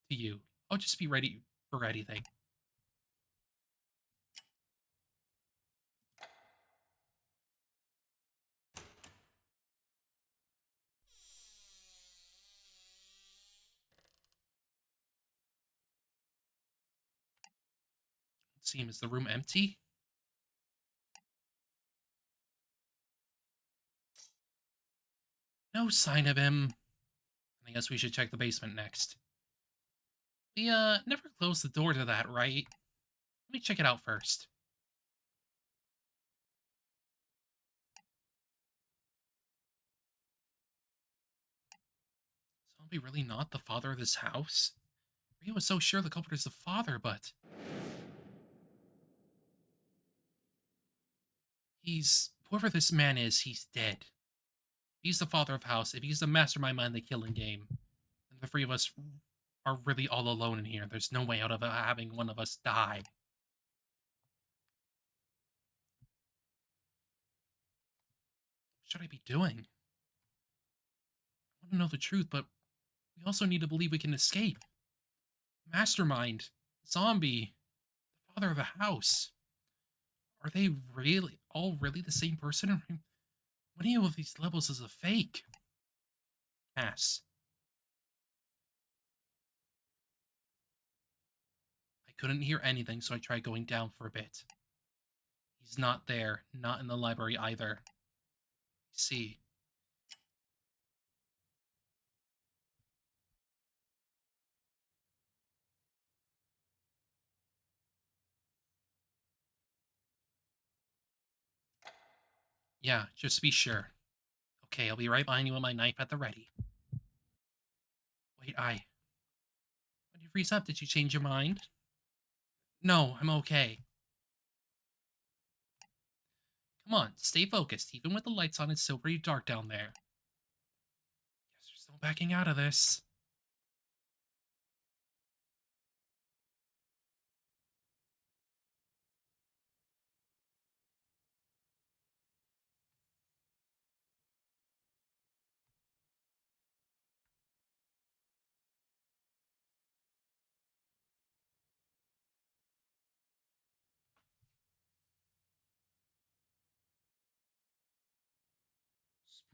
you. I'll just be ready for anything. It seems, is the room empty? No sign of him. I guess we should check the basement next. We, never closed the door to that, right? Let me check it out first. Zombie really not the father of this house? Ria was so sure the culprit is the father, but... Whoever this man is, he's dead. If he's the father of house, if he's the mastermind behind the killing game, then the three of us are really all alone in here. There's no way out of having one of us die. What should I be doing? I want to know the truth, but we also need to believe we can escape. Mastermind, zombie, the father of the house. Are they really the same person? Or many of these levels is a fake? Pass. I couldn't hear anything, so I tried going down for a bit. He's not there, not in the library either. I see. Yeah, just be sure. Okay, I'll be right behind you with my knife at the ready. Wait, why'd you freeze up? Did you change your mind? No, I'm okay. Come on, stay focused. Even with the lights on, it's still pretty dark down there. Guess there's no backing out of this.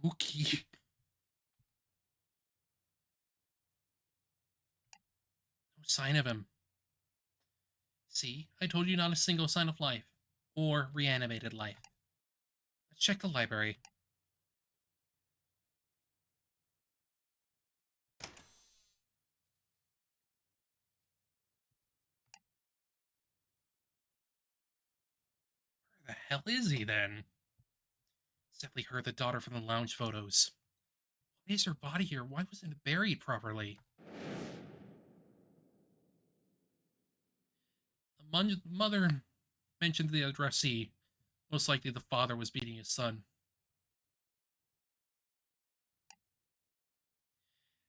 Spooky. No sign of him. See, I told you not a single sign of life. Or reanimated life. Let's check the library. Where the hell is he then? It's definitely her, the daughter from the lounge photos. Why is her body here? Why wasn't it buried properly? The mother mentioned the addressee. Most likely the father was beating his son.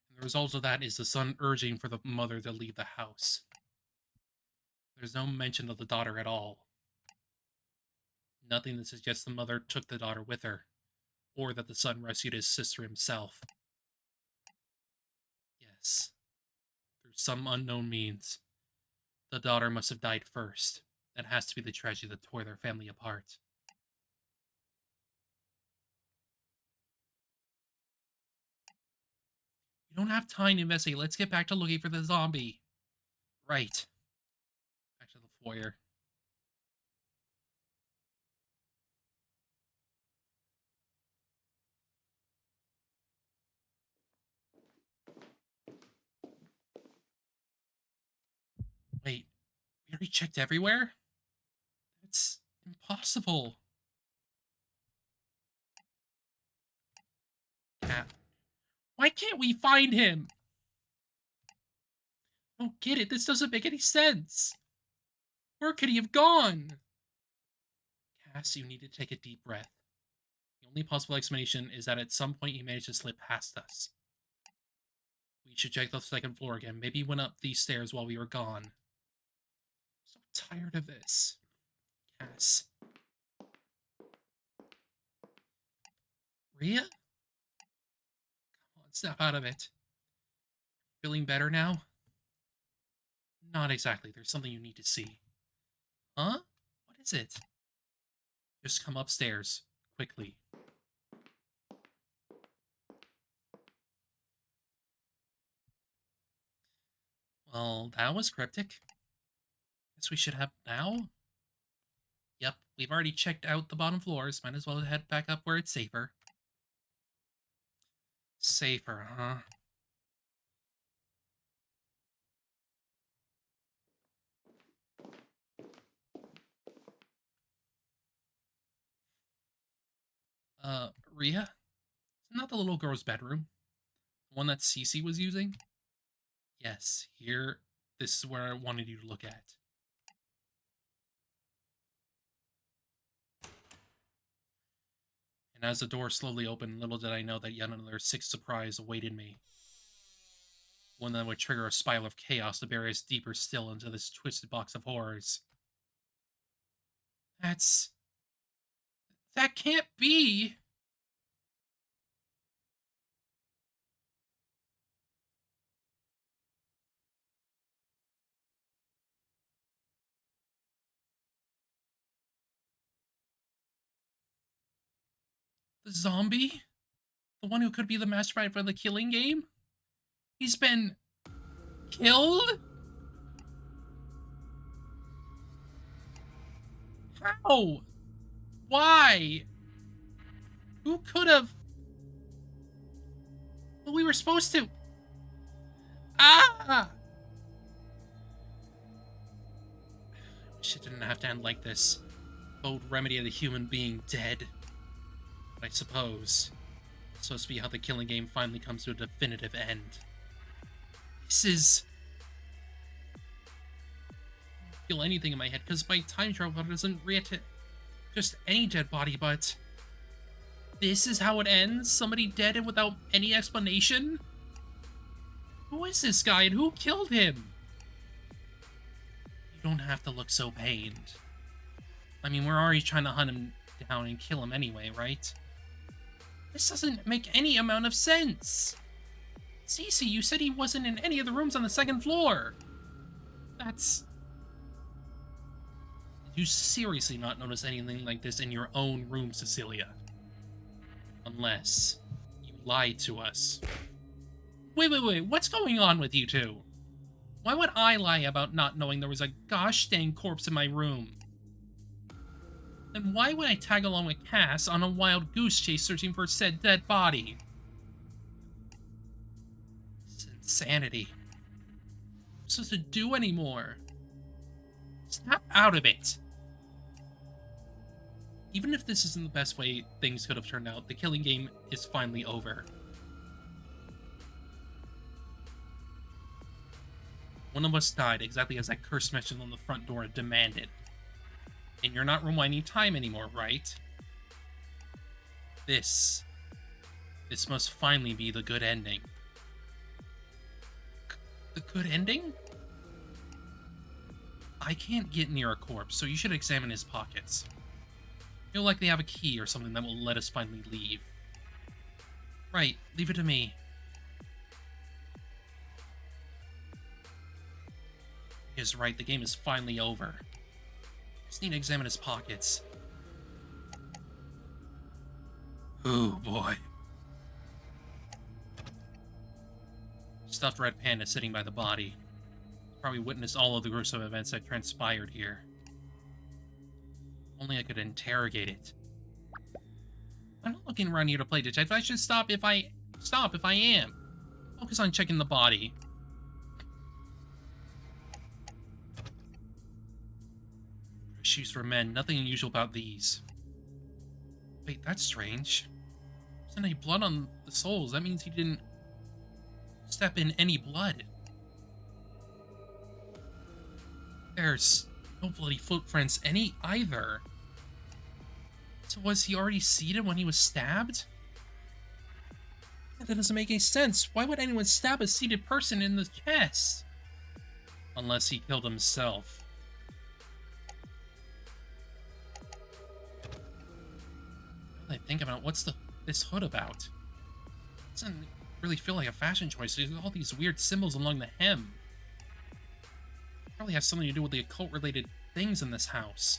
And the result of that is the son urging for the mother to leave the house. There's no mention of the daughter at all. Nothing that suggests the mother took the daughter with her, or that the son rescued his sister himself. Yes, through some unknown means, the daughter must have died first. That has to be the tragedy that tore their family apart. We don't have time to investigate. Let's get back to looking for the zombie. Right. Back to the foyer. Wait, we already checked everywhere? It's impossible. Cat. Why can't we find him? I don't get it. This doesn't make any sense. Where could he have gone? Cass, you need to take a deep breath. The only possible explanation is that at some point you managed to slip past us. We should check the second floor again. Maybe you went up these stairs while we were gone. So tired of this. Cass. Rhea? Come on, snap out of it. Feeling better now? Not exactly. There's something you need to see. Huh? What is it? Just come upstairs. Quickly. Well, that was cryptic. Guess we should have now? Yep, we've already checked out the bottom floors. Might as well head back up where it's safer. Safer, huh? Rhea? Isn't that the little girl's bedroom? The one that Cece was using? Yes, here. This is where I wanted you to look at. And as the door slowly opened, little did I know that yet another sixth surprise awaited me. One that would trigger a spiral of chaos to bury us deeper still into this twisted box of horrors. That can't be! The zombie? The one who could be the mastermind for the killing game? He's been killed? How? Why? Who could have? But we were supposed to. Ah! I wish it didn't have to end like this. Bold remedy of the human being dead. But I suppose it's supposed to be how the killing game finally comes to a definitive end. This is. I don't feel anything in my head because my time travel doesn't react to just any dead body, but this is how it ends? Somebody dead and without any explanation? Who is this guy and who killed him? You don't have to look so pained. I mean, we're already trying to hunt him down and kill him anyway, right? This doesn't make any amount of sense. Cece, you said he wasn't in any of the rooms on the second floor. That's... Did you seriously not notice anything like this in your own room, Cecilia? Unless you lied to us. Wait, what's going on with you two? Why would I lie about not knowing there was a gosh dang corpse in my room? Then why would I tag along with Cass on a wild goose chase searching for said dead body? It's insanity. What am I supposed to do anymore? Snap out of it! Even if this isn't the best way things could have turned out, the killing game is finally over. One of us died exactly as that curse message on the front door demanded. And you're not rewinding time anymore, right? This must finally be the good ending. The good ending? I can't get near a corpse, so you should examine his pockets. You'll likely have a key or something that will let us finally leave. Right, leave it to me. He is right, the game is finally over. Just need to examine his pockets. Oh boy. Stuffed red panda sitting by the body. Probably witnessed all of the gruesome events that transpired here. Only I could interrogate it. I'm not looking around here to play detective. I should stop if I am. Focus on checking the body. Shoes for men. Nothing unusual about these. Wait, that's strange. There's not any blood on the soles. That means he didn't step in any blood. There's no bloody footprints any either. So was he already seated when he was stabbed? That doesn't make any sense. Why would anyone stab a seated person in the chest? Unless he killed himself. Now that I think about it, what's this hood about? It doesn't really feel like a fashion choice. There's all these weird symbols along the hem. Probably has something to do with the occult-related things in this house.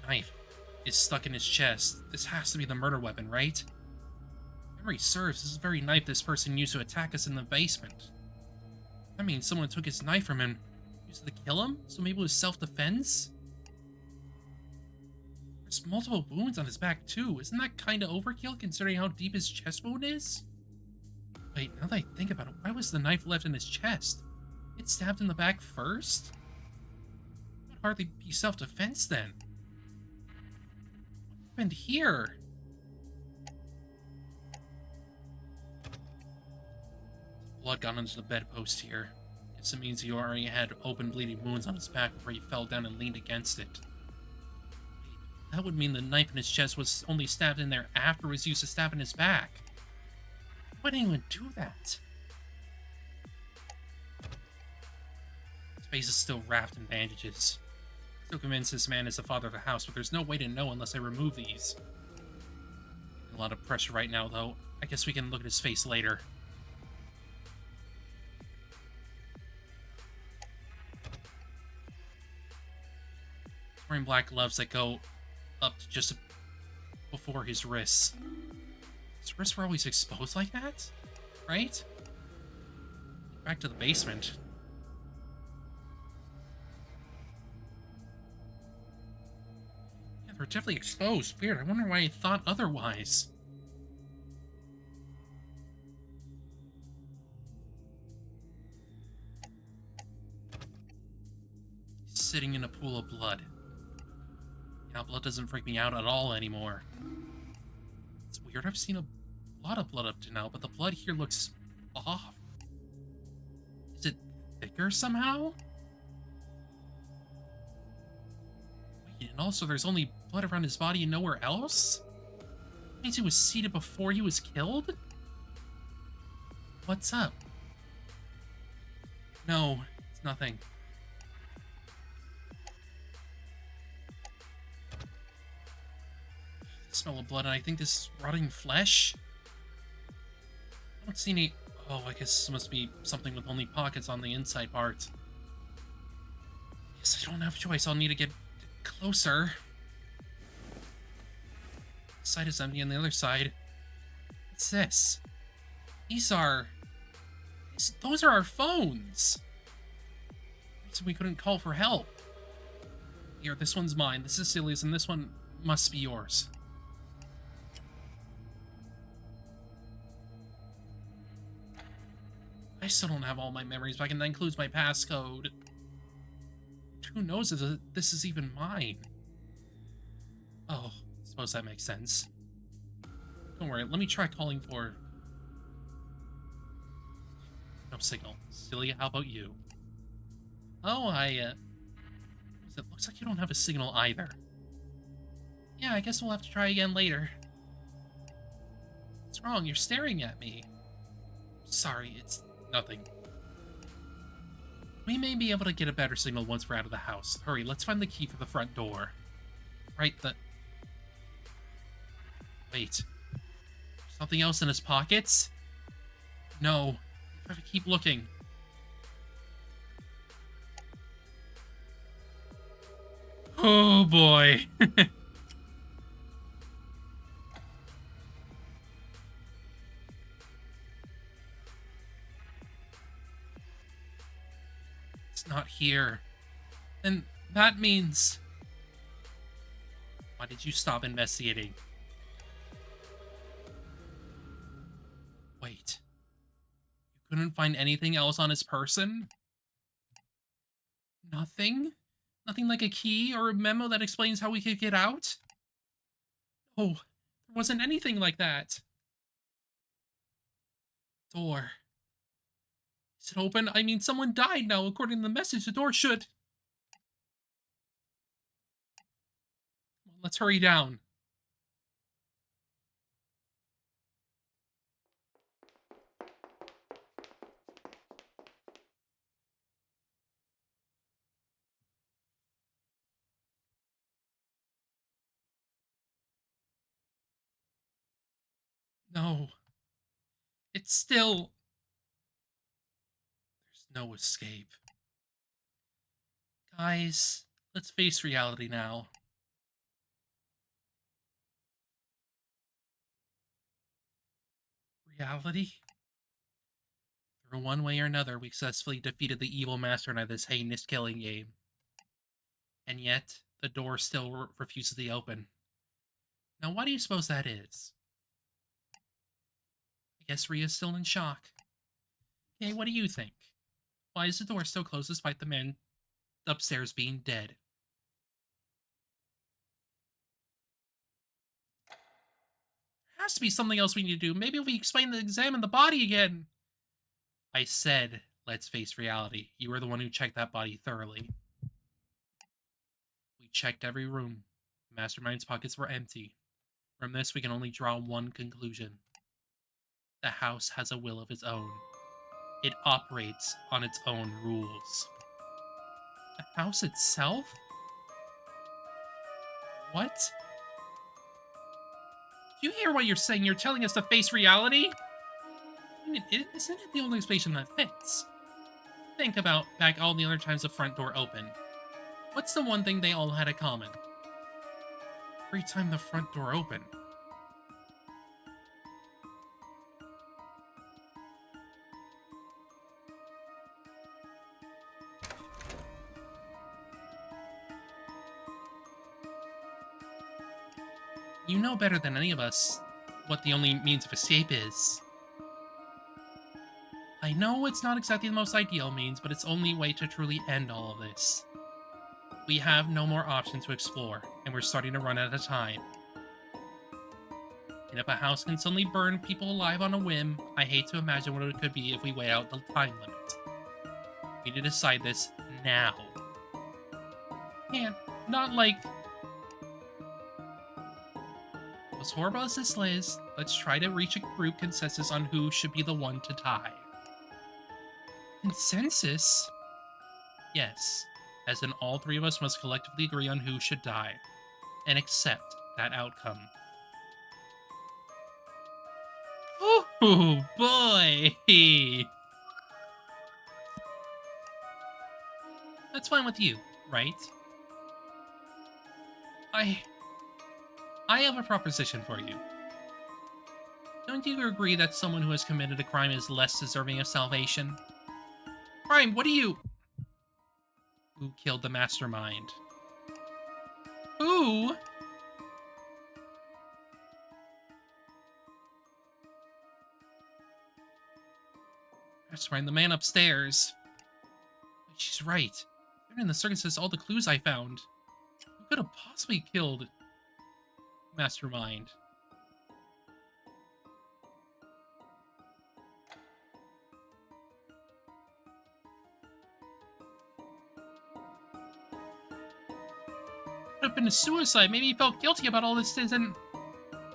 Knife is stuck in his chest. This has to be the murder weapon, right? Memory serves, this is the very knife this person used to attack us in the basement. That means someone took his knife from him, used it to kill him? So maybe it was self-defense? There's multiple wounds on his back, too. Isn't that kinda overkill, considering how deep his chest wound is? Wait, now that I think about it, why was the knife left in his chest? It stabbed in the back first? It would hardly be self-defense, then. What happened here? Blood got into the bedpost here. Guess it means he already had open bleeding wounds on his back before he fell down and leaned against it. Wait, that would mean the knife in his chest was only stabbed in there after it was used to stab in his back. Why would anyone do that? His face is still wrapped in bandages. Still convinced this man is the father of the house, but there's no way to know unless I remove these. A lot of pressure right now, though. I guess we can look at his face later. He's wearing black gloves that go up to just before his wrists. His wrists were always exposed like that? Right? Back to the basement. Yeah, they're definitely exposed. Weird. I wonder why I thought otherwise. He's sitting in a pool of blood. Yeah, blood doesn't freak me out at all anymore. It's weird. I've seen a lot of blood up to now, but the blood here looks off. Is it thicker somehow? Wait, and also there's only blood around his body and nowhere else? That means he was seated before he was killed? What's up? No, it's nothing. The smell of blood, and I think this is rotting flesh? I don't see any... Oh, I guess this must be something with only pockets on the inside part. Guess I don't have a choice. I'll need to get closer. This side is empty, and the other side... What's this? These are... Those are our phones! So we couldn't call for help. Here, this one's mine. This is Celia's, and this one must be yours. I still don't have all my memories back, and that includes my passcode. Who knows if this is even mine? Oh, I suppose that makes sense. Don't worry, let me try calling for... No signal. Celia, how about you? Oh, it looks like you don't have a signal either. Yeah, I guess we'll have to try again later. What's wrong? You're staring at me. Sorry, it's nothing. We may be able to get a better signal once we're out of the house. Hurry, let's find the key for the front door. Right, Wait. Something else in his pockets? No. I have to keep looking. Oh boy. It's not here. And that means... Why did you stop investigating? Wait. You couldn't find anything else on his person? Nothing? Nothing like a key or a memo that explains how we could get out? Oh, there wasn't anything like that. Door. Is it open? I mean, someone died now. According to the message, the door should... Let's hurry down. No. It's still... There's no escape. Guys, let's face reality now. Reality? Through one way or another, we successfully defeated the evil mastermind of this heinous killing game. And yet, the door still refuses to open. Now, why do you suppose that is? I guess Ria's still in shock. Okay, what do you think? Why is the door still closed despite the man upstairs being dead? There has to be something else we need to do. Maybe if we examine the body again. I said, let's face reality. You were the one who checked that body thoroughly. We checked every room. The mastermind's pockets were empty. From this, we can only draw one conclusion. The house has a will of its own. It operates on its own rules. The house itself? What? Do you hear what you're saying? You're telling us to face reality? Isn't it the only explanation that fits? Think about back all the other times the front door opened. What's the one thing they all had in common? Every time the front door opened. You know better than any of us what the only means of escape is. I know it's not exactly the most ideal means, but it's the only way to truly end all of this. We have no more options to explore, and we're starting to run out of time. And if a house can suddenly burn people alive on a whim, I hate to imagine what it could be if we wait out the time limit. We need to decide this now. And not like... As horrible as this is, let's try to reach a group consensus on who should be the one to die. Consensus? Yes, as in all three of us must collectively agree on who should die, and accept that outcome. Oh boy! That's fine with you, right? I have a proposition for you. Don't you agree that someone who has committed a crime is less deserving of salvation? Crime, what do you... Who killed the mastermind? Who? Mastermind, the man upstairs. She's right. Even in the circumstances, all the clues I found. Who could have possibly killed Mastermind? Could have been a suicide. Maybe he felt guilty about all this and...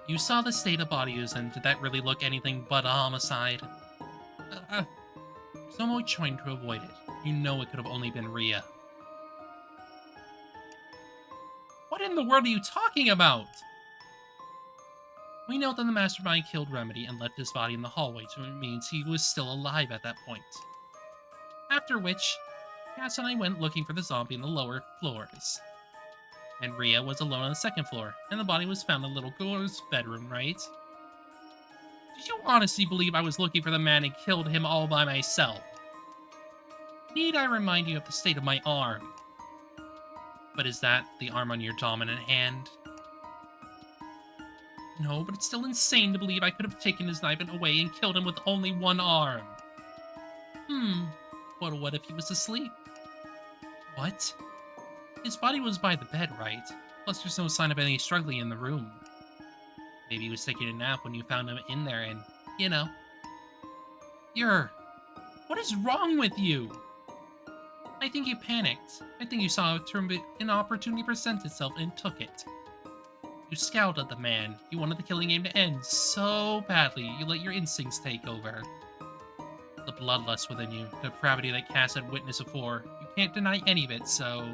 You saw the state the body was in. Did that really look anything but a homicide? There's no more trying to avoid it. You know it could have only been Ria. What in the world are you talking about? We know that the mastermind killed Remedy and left his body in the hallway, so it means he was still alive at that point. After which, Cass and I went looking for the zombie in the lower floors. And Ria was alone on the second floor, and the body was found in the little girl's bedroom, right? Did you honestly believe I was looking for the man and killed him all by myself? Need I remind you of the state of my arm? But is that the arm on your dominant hand? No, but it's still insane to believe I could have taken his knife away and killed him with only one arm. But what if he was asleep? What? His body was by the bed, right? Plus there's no sign of any struggling in the room. Maybe he was taking a nap when you found him in there and, you know. What is wrong with you? I think you panicked. I think you saw an opportunity present itself and took it. You scowled at the man. You wanted the killing game to end so badly, you let your instincts take over. The bloodlust within you, the depravity that Cass had witnessed before. You can't deny any of it, so...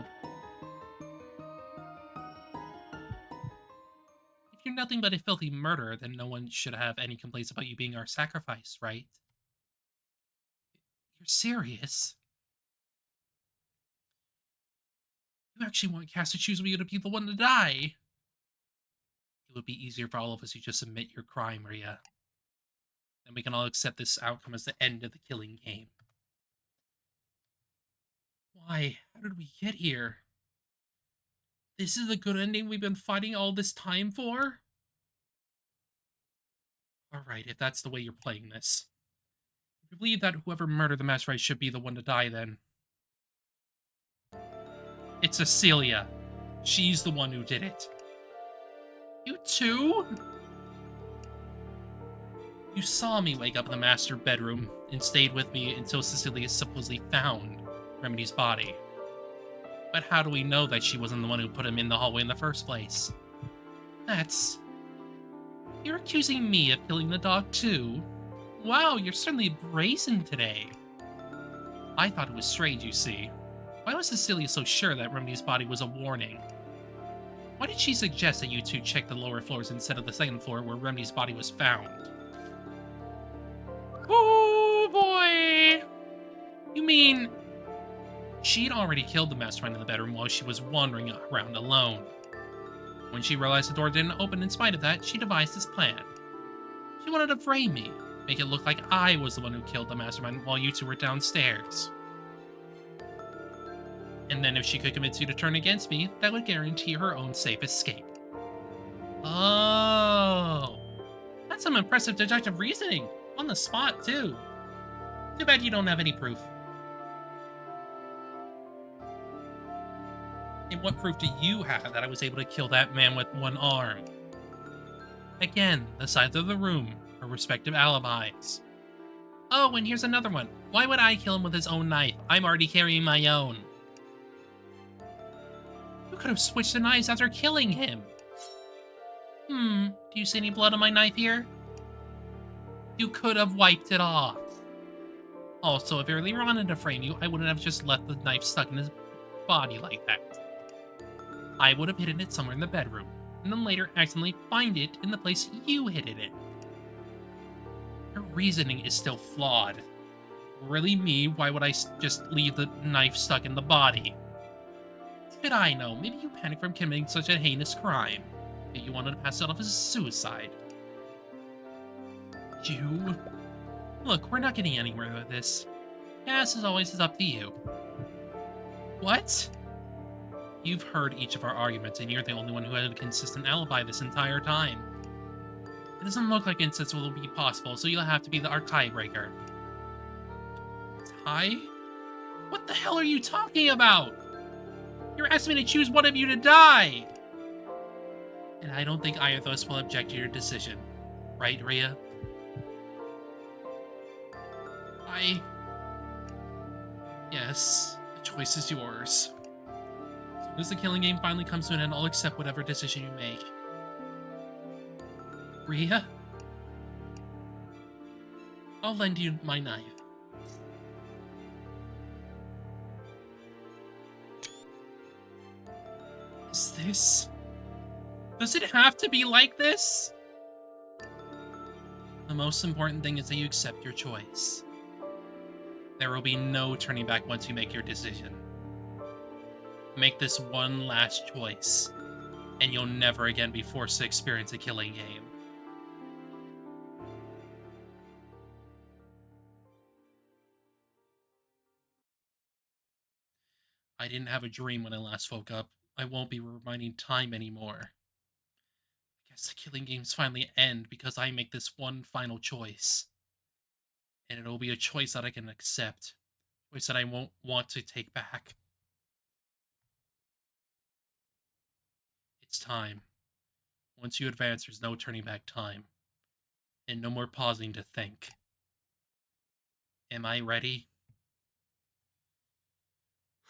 If you're nothing but a filthy murderer, then no one should have any complaints about you being our sacrifice, right? You're serious? You actually want Cass to choose me to be the one to die? It would be easier for all of us to just admit your crime, Rhea. Then we can all accept this outcome as the end of the killing game. Why? How did we get here? This is the good ending we've been fighting all this time for? Alright, if that's the way you're playing this. If you believe that whoever murdered the Master should be the one to die, then... It's Cecilia. She's the one who did it. You too? You saw me wake up in the master bedroom and stayed with me until Cecilia supposedly found Remedy's body. But how do we know that she wasn't the one who put him in the hallway in the first place? That's... You're accusing me of killing the dog too? Wow, you're certainly brazen today. I thought it was strange, you see. Why was Cecilia so sure that Remedy's body was a warning? Why did she suggest that you two check the lower floors instead of the second floor where Remedy's body was found? Oh boy! You mean... She'd already killed the mastermind in the bedroom while she was wandering around alone. When she realized the door didn't open in spite of that, she devised this plan. She wanted to frame me, make it look like I was the one who killed the mastermind while you two were downstairs. And then if she could convince you to turn against me, that would guarantee her own safe escape. Oh, that's some impressive deductive reasoning. On the spot, too. Too bad you don't have any proof. And what proof do you have that I was able to kill that man with one arm? Again, the sides of the room are respective alibis. Oh, and here's another one. Why would I kill him with his own knife? I'm already carrying my own. You could have switched the knives after killing him. Do you see any blood on my knife here? You could have wiped it off. Also, if I really wanted to frame you, I wouldn't have just left the knife stuck in his body like that. I would have hidden it somewhere in the bedroom, and then later accidentally find it in the place you hid it in. Your reasoning is still flawed. Really me, why would I just leave the knife stuck in the body? Did I know? Maybe you panicked from committing such a heinous crime. Maybe you wanted to pass it off as a suicide. You... Look, we're not getting anywhere with this. Yes, as always, is up to you. What? You've heard each of our arguments, and you're the only one who had a consistent alibi this entire time. It doesn't look like incest will be possible, so you'll have to be our tiebreaker. Tie? What the hell are you talking about? You're asking me to choose one of you to die! And I don't think either of us will object to your decision. Right, Rhea? Yes, the choice is yours. As soon as the killing game finally comes to an end, I'll accept whatever decision you make. Rhea? I'll lend you my knife. Is this... Does it have to be like this? The most important thing is that you accept your choice. There will be no turning back once you make your decision. Make this one last choice, and you'll never again be forced to experience a killing game. I didn't have a dream when I last woke up. I won't be reminding time anymore. I guess the killing games finally end because I make this one final choice. And it'll be a choice that I can accept. A choice that I won't want to take back. It's time. Once you advance, there's no turning back time. And no more pausing to think. Am I ready?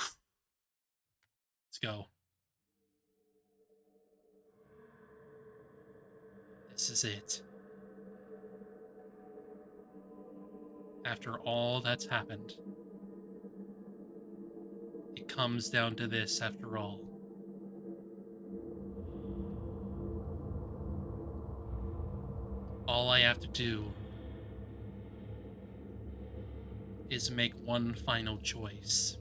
Let's go. This is it. After all that's happened, it comes down to this after all. All I have to do is make one final choice.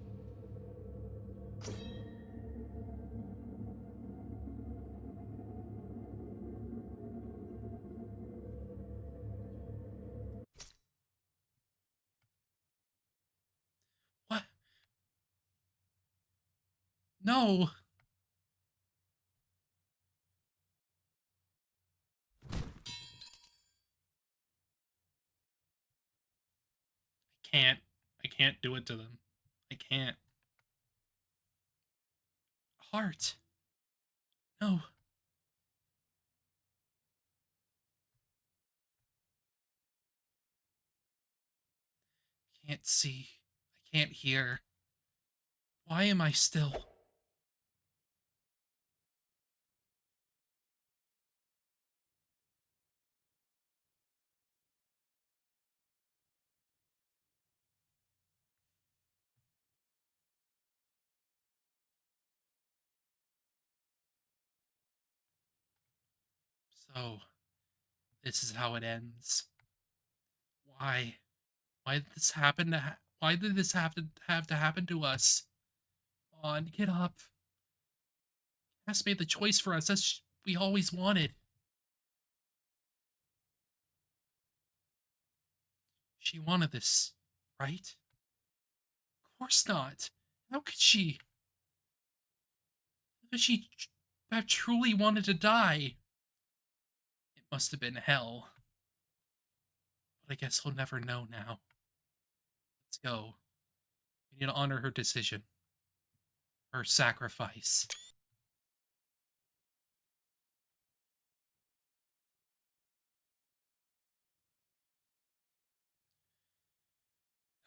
What? No! Can't. I can't do it to them. I can't. Heart. No. I can't see. I can't hear. Why am I still? So, this is how it ends. Why? Why did this happen to why did this have to happen to us? Come on, get up. Cass made the choice for us as we always wanted. She wanted this, right? Of course not. How could she? How could she have truly wanted to die? It must have been hell. But I guess we'll never know now. Let's go. We need to honor her decision. Her sacrifice.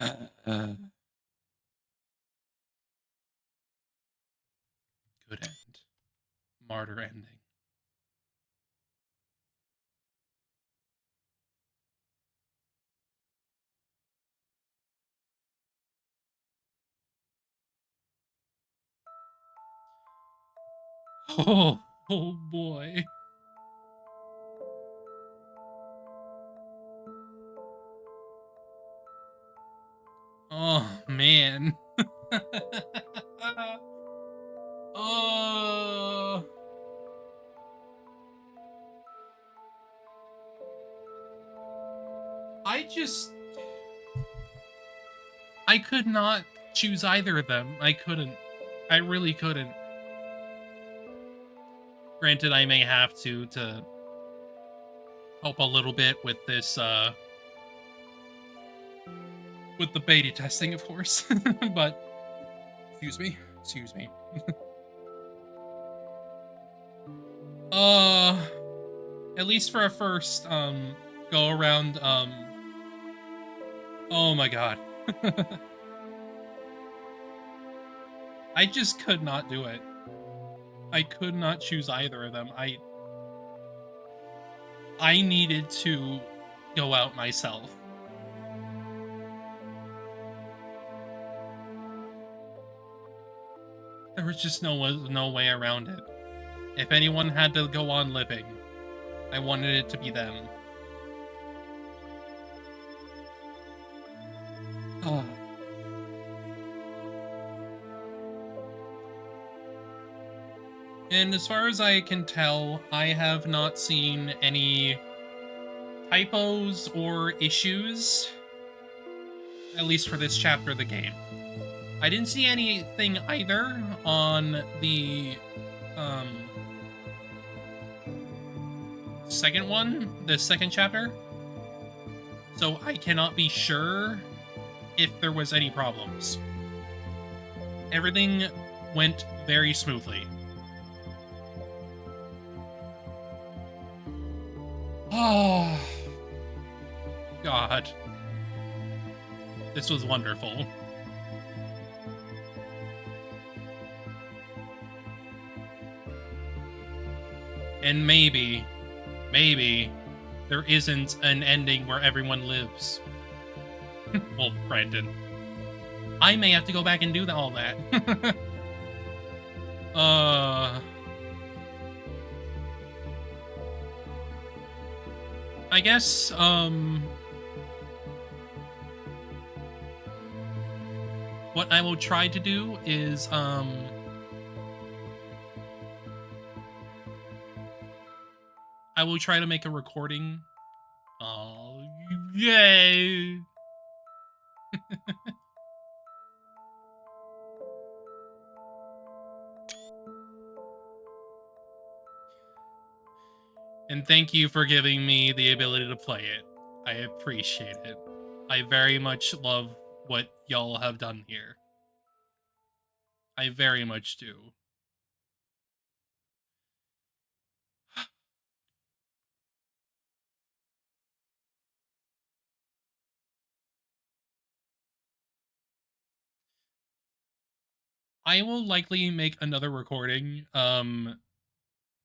Good end. Martyr ending. Oh boy. Oh man. Oh. I just I could not choose either of them. I couldn't. I really couldn't. Granted, I may have to help a little bit with this with the beta testing, of course. But excuse me. Uh at least for a first go around oh my god. I just could not do it. I could not choose either of them. I needed to go out myself. There was just no way around it. If anyone had to go on living, I wanted it to be them. Oh. And as far as I can tell, I have not seen any typos or issues, at least for this chapter of the game. I didn't see anything either on the second one, the second chapter. So I cannot be sure if there was any problems. Everything went very smoothly. Oh, God. This was wonderful. And maybe maybe there isn't an ending where everyone lives. Well, Brandon, I may have to go back and do all that. I guess, what I will try to do is, I will try to make a recording. Oh, yay! And thank you for giving me the ability to play it. I appreciate it. I very much love what y'all have done here. I very much do. I will likely make another recording,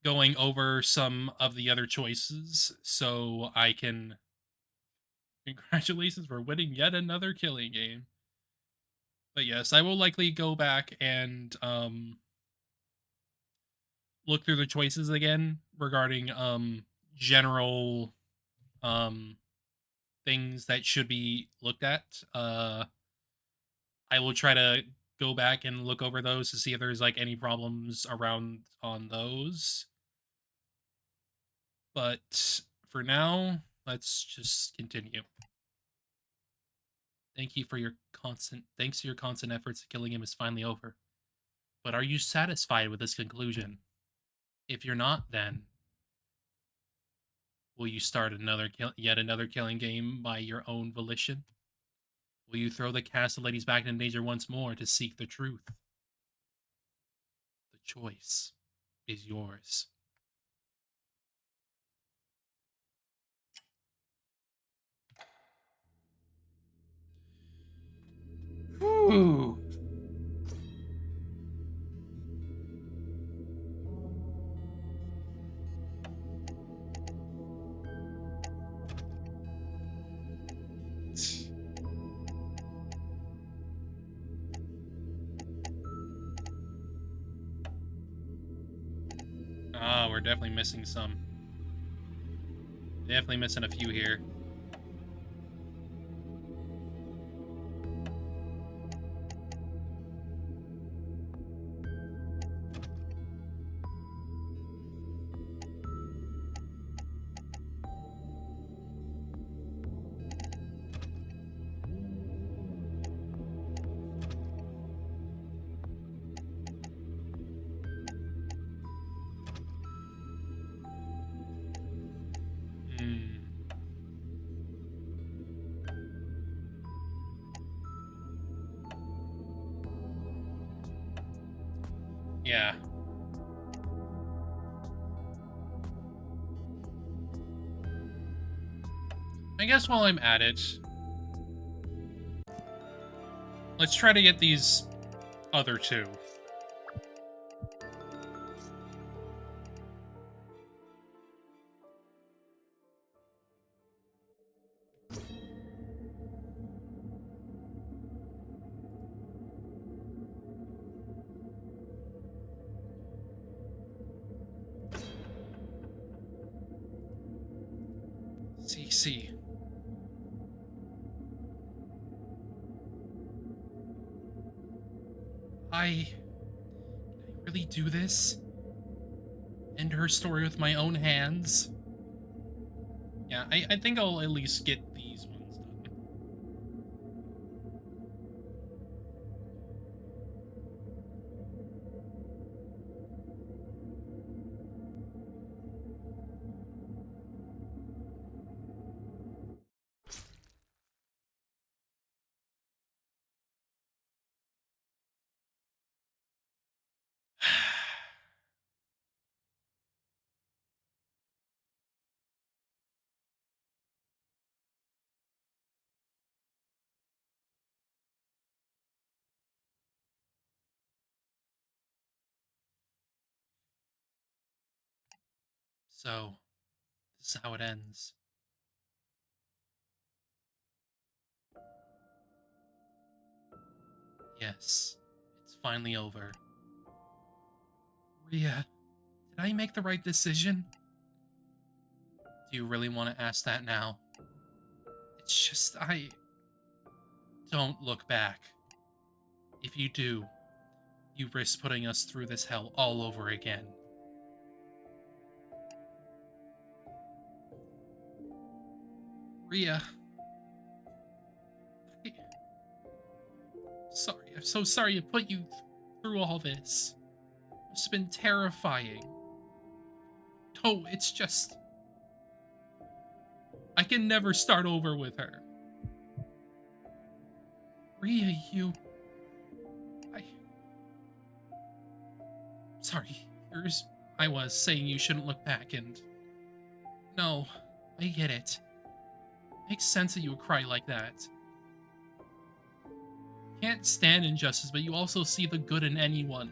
going over some of the other choices so I can. Congratulations for winning yet another killing game. But yes, I will likely go back and look through the choices again regarding general um things that should be looked at. I will try to go back and look over those to see if there's like any problems around on those. But for now, let's just continue. Thanks to your constant efforts, killing him is finally over. But are you satisfied with this conclusion? If you're not, then will you start yet another killing game by your own volition? Will you throw the castle ladies back into danger once more to seek the truth? The choice is yours. Whew. Ah, we're definitely missing some. Definitely missing a few here. Hmm. Yeah. I guess while I'm at it, let's try to get these other two. See. Can I really do this? End her story with my own hands? Yeah, I think I'll at least get these ones done. So, This is how it ends. Yes, it's finally over. Ria, did I make the right decision? Do you really want to ask that now? It's just, don't look back. If you do, you risk putting us through this hell all over again. Ria, I... sorry, I'm so sorry to put you through all this. It's been terrifying. No, it's just... I can never start over with her. Ria, you... I... Sorry, I was saying you shouldn't look back and... No, I get it. Makes sense that you would cry like that. Can't stand injustice, but you also see the good in anyone.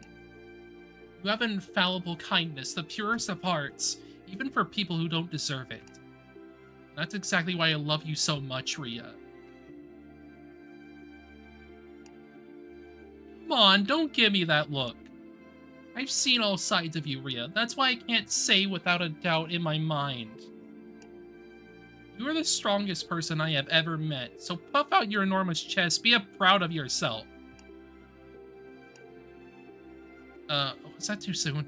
You have an infallible kindness, the purest of hearts, even for people who don't deserve it. That's exactly why I love you so much, Ria. Come on, don't give me that look. I've seen all sides of you, Ria. That's why I can't say without a doubt in my mind. You are the strongest person I have ever met, so puff out your enormous chest, be proud of yourself. Was that too soon?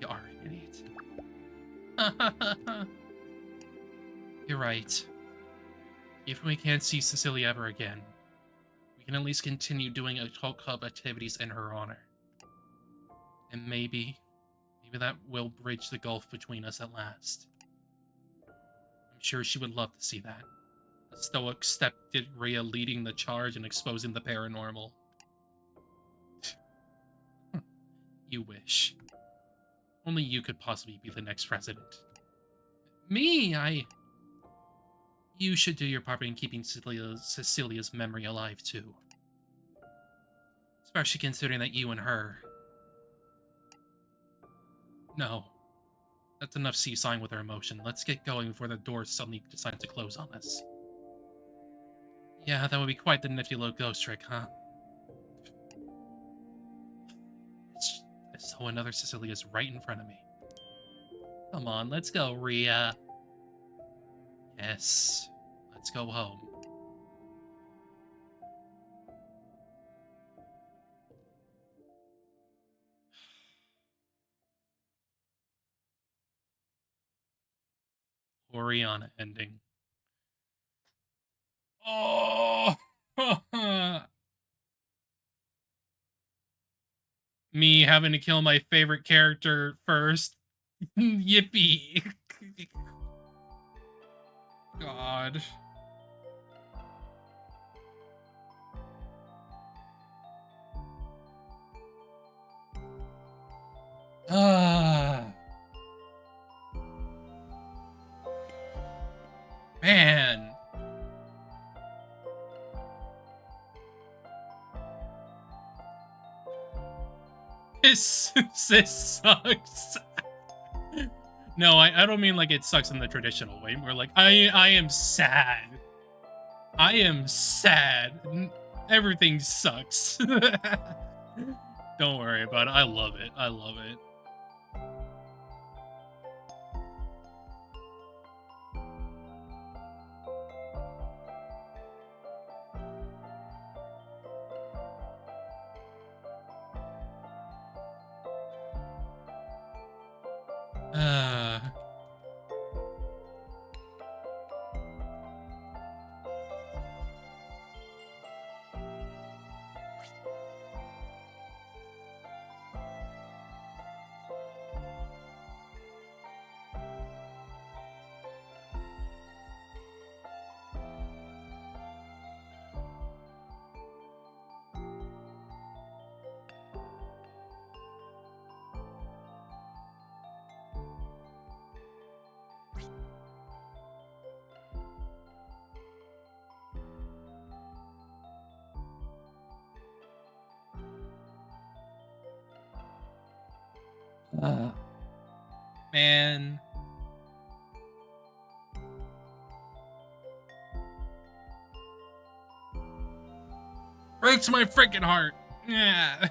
You are an idiot. You're right. If we can't see Cecilia ever again, we can at least continue doing adult club activities in her honor. And maybe that will bridge the gulf between us at last. I'm sure she would love to see that. A stoic, step-did Ria leading the charge and exposing the paranormal. You wish. Only you could possibly be the next president. Me, You should do your part in keeping Cecilia's memory alive, too. Especially considering that you and her... No. That's enough seesawing with our emotion. Let's get going before the door suddenly decides to close on us. Yeah, that would be quite the nifty little ghost trick, huh? It's so another Cecilia's right in front of me. Come on, let's go, Ria. Yes, let's go home. Oriana ending. Oh! Me having to kill my favorite character first. Yippee. God. Ah. Man. This sucks. No, I don't mean like it sucks in the traditional way. More like I am sad. I am sad. Everything sucks. Don't worry about it. I love it. I love it. Man. breaks my freaking heart. Yeah.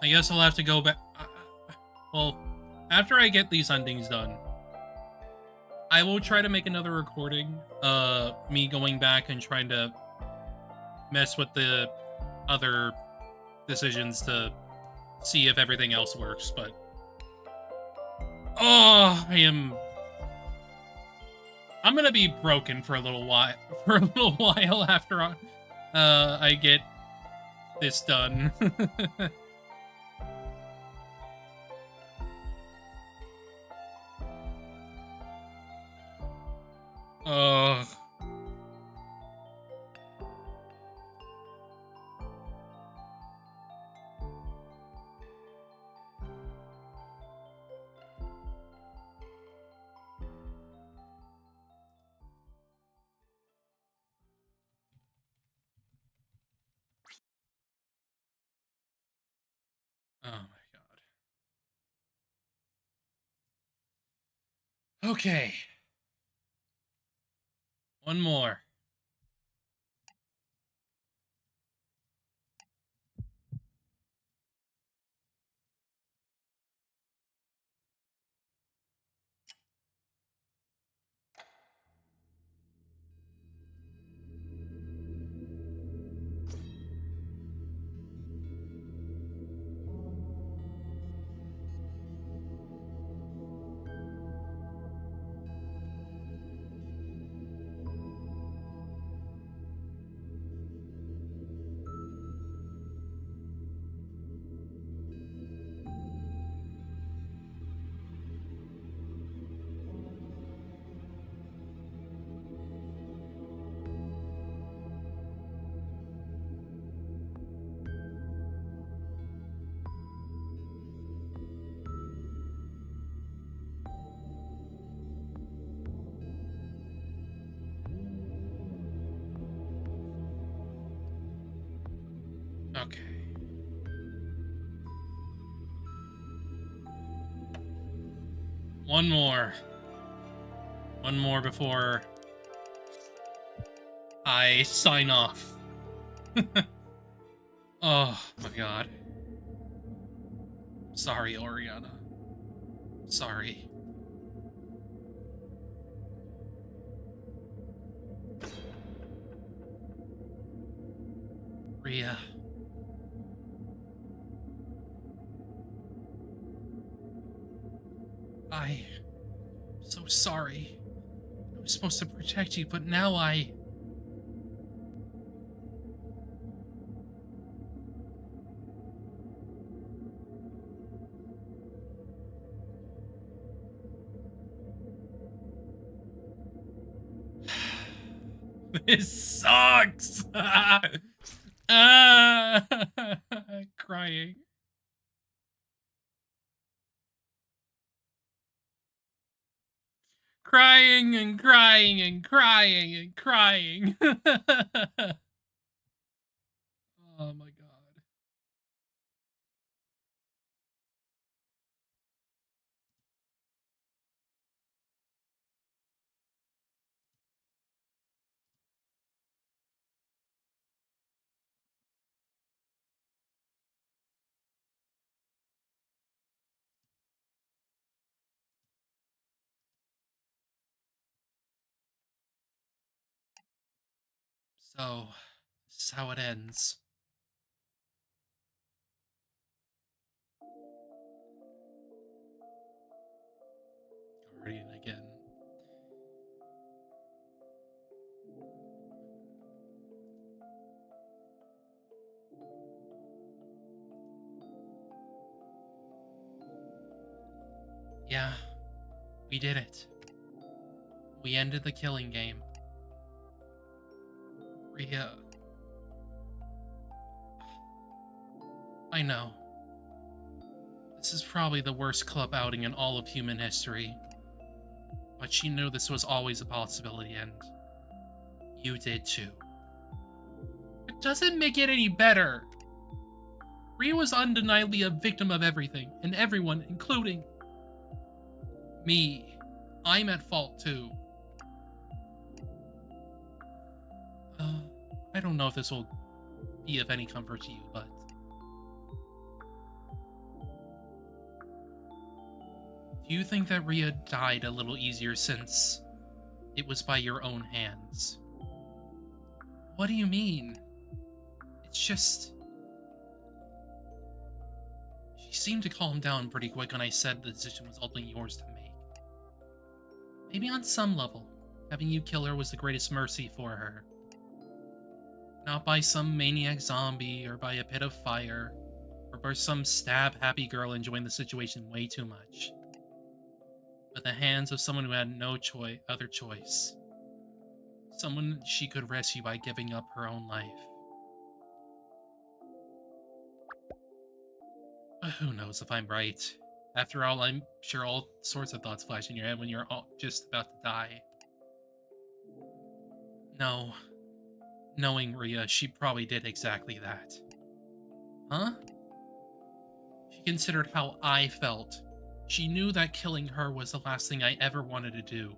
I guess I'll have to go back. Well, after I get these endings done, I will try to make another recording. Me going back and trying to mess with the other decisions to see if everything else works. But I'm gonna be broken for a little while. For a little while after I get this done. Ugh. Oh my god. Okay. One more. Okay. One more. One more before I sign off. Oh my god. Sorry, Oriana. Sorry. Ria. I'm so sorry. I was supposed to protect you, but now I... This sucks! Crying. Crying and crying and crying and crying. Oh my god. So, this is how it ends. Guardian again. Yeah, we did it. We ended the killing game. Ria. I know. This is probably the worst club outing in all of human history. But she knew this was always a possibility, and you did too. It doesn't make it any better. Ria was undeniably a victim of everything, and everyone, including me. I'm at fault too. I don't know if this will be of any comfort to you, but do you think that Ria died a little easier since it was by your own hands? What do you mean? It's just... She seemed to calm down pretty quick when I said the decision was ultimately yours to make. Maybe on some level, having you kill her was the greatest mercy for her. Not by some maniac zombie, or by a pit of fire, or by some stab-happy girl enjoying the situation way too much. But the hands of someone who had no other choice. Someone she could rescue by giving up her own life. But who knows if I'm right. After all, I'm sure all sorts of thoughts flash in your head when you're all just about to die. No. Knowing Ria, she probably did exactly that. Huh? She considered how I felt. She knew that killing her was the last thing I ever wanted to do.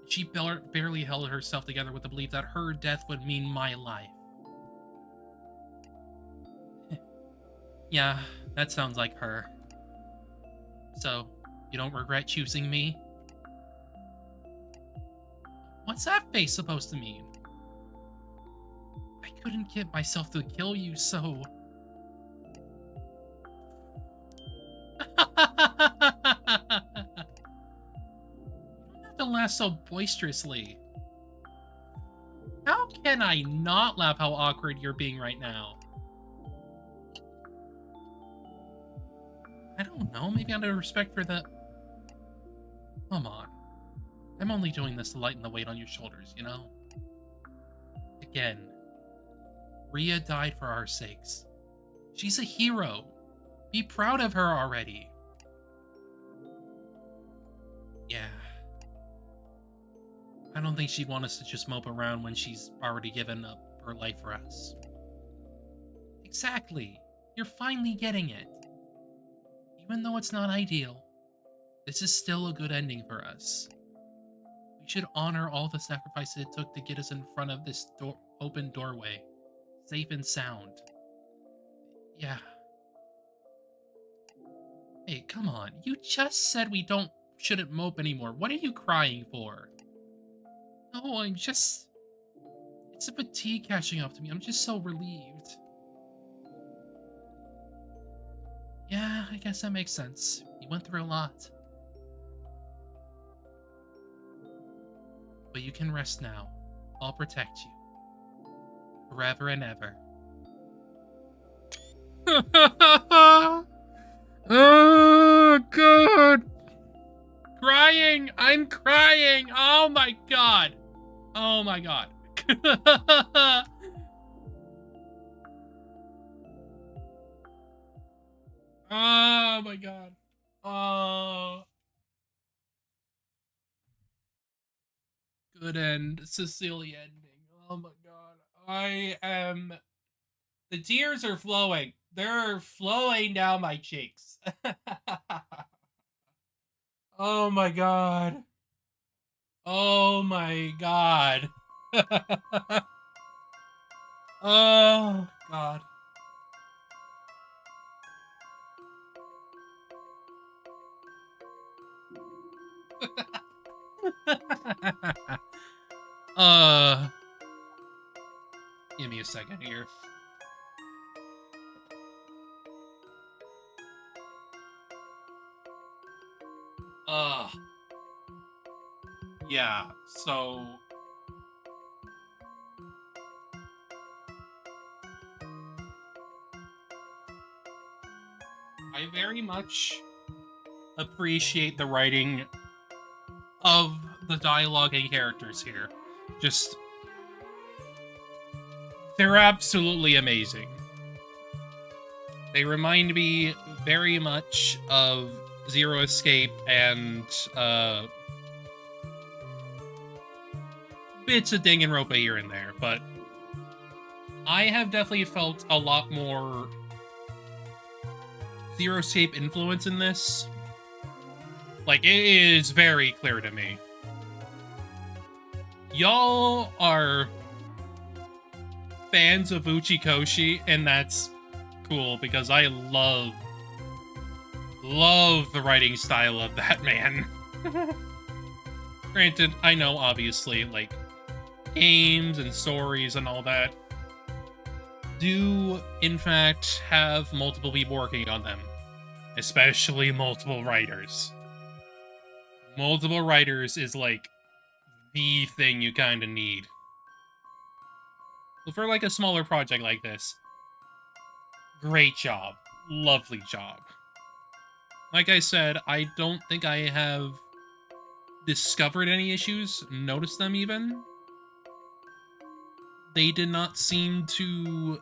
She barely held herself together with the belief that her death would mean my life. Yeah, that sounds like her. So, you don't regret choosing me? What's that face supposed to mean? I couldn't get myself to kill you, so... You don't have to laugh so boisterously. How can I not laugh how awkward you're being right now? I don't know, maybe out of respect for the... Come on. I'm only doing this to lighten the weight on your shoulders, you know? Again, Ria died for our sakes. She's a hero. Be proud of her already. Yeah. I don't think she'd want us to just mope around when she's already given up her life for us. Exactly. You're finally getting it. Even though it's not ideal, this is still a good ending for us. We should honor all the sacrifices it took to get us in front of this open doorway, safe and sound. Yeah. Hey, come on. You just said we shouldn't mope anymore. What are you crying for? No, it's a fatigue catching up to me. I'm just so relieved. Yeah, I guess that makes sense. You went through a lot. But you can rest now. I'll protect you. Forever and ever. Oh, God. Crying. I'm crying. Oh, my God. Oh, my God. Oh, my God. Oh. Good end. Cecilia ending. Oh, my God. The tears are flowing. They're flowing down my cheeks. Oh my God. Oh my God. Oh God. uh Give me a second here. Uh yeah, so I very much appreciate the writing of the dialogue and characters here. Just they're absolutely amazing. They remind me very much of Zero Escape and bits of Danganronpa here and there, but I have definitely felt a lot more Zero Escape influence in this. Like, it is very clear to me. Y'all are fans of Uchikoshi, and that's cool because I love the writing style of that man. Granted, I know obviously like games and stories and all that do in fact have multiple people working on them, especially multiple writers. Multiple writers is like the thing you kind of need. But for like a smaller project like this, great job. Lovely job. Like I said, I don't think I have discovered any issues, noticed them even. They did not seem to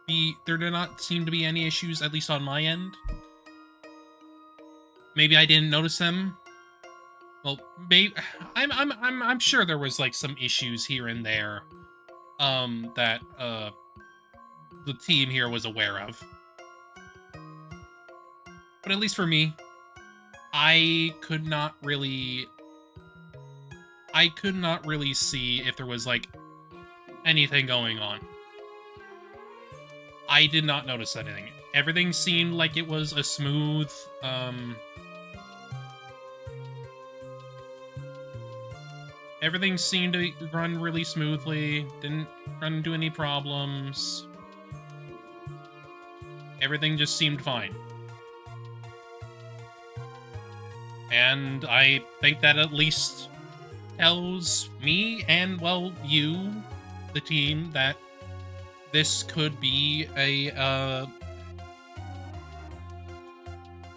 be, there did not seem to be any issues, at least on my end. Maybe I didn't notice them. Well, maybe, I'm sure there was like some issues here and there, that, the team here was aware of. But at least for me, I could not really see if there was like anything going on. I did not notice anything. Everything seemed like it was a smooth, everything seemed to run really smoothly, didn't run into any problems. Everything just seemed fine. And I think that at least tells me and, well, you, the team, that this could be a,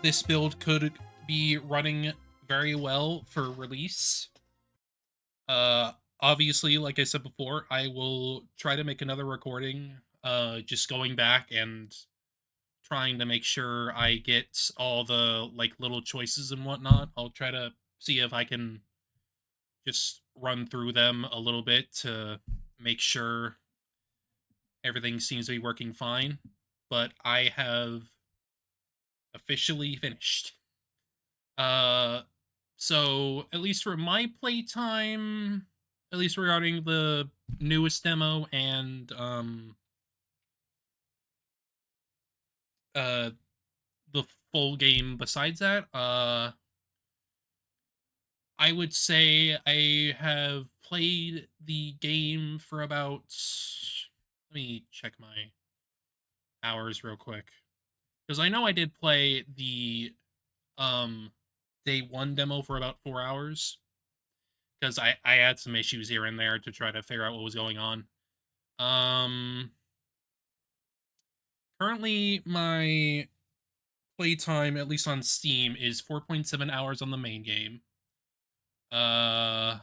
this build could be running very well for release. Obviously, like I said before, I will try to make another recording, just going back and trying to make sure I get all the, like, little choices and whatnot. I'll try to see if I can just run through them a little bit to make sure everything seems to be working fine. But I have officially finished. So at least for my playtime, at least regarding the newest demo and the full game besides that, I would say I have played the game for about, let me check my hours real quick, because I know I did play the day one demo for about 4 hours, because I had some issues here and there to try to figure out what was going on. Currently my playtime, at least on Steam, is 4.7 hours on the main game. On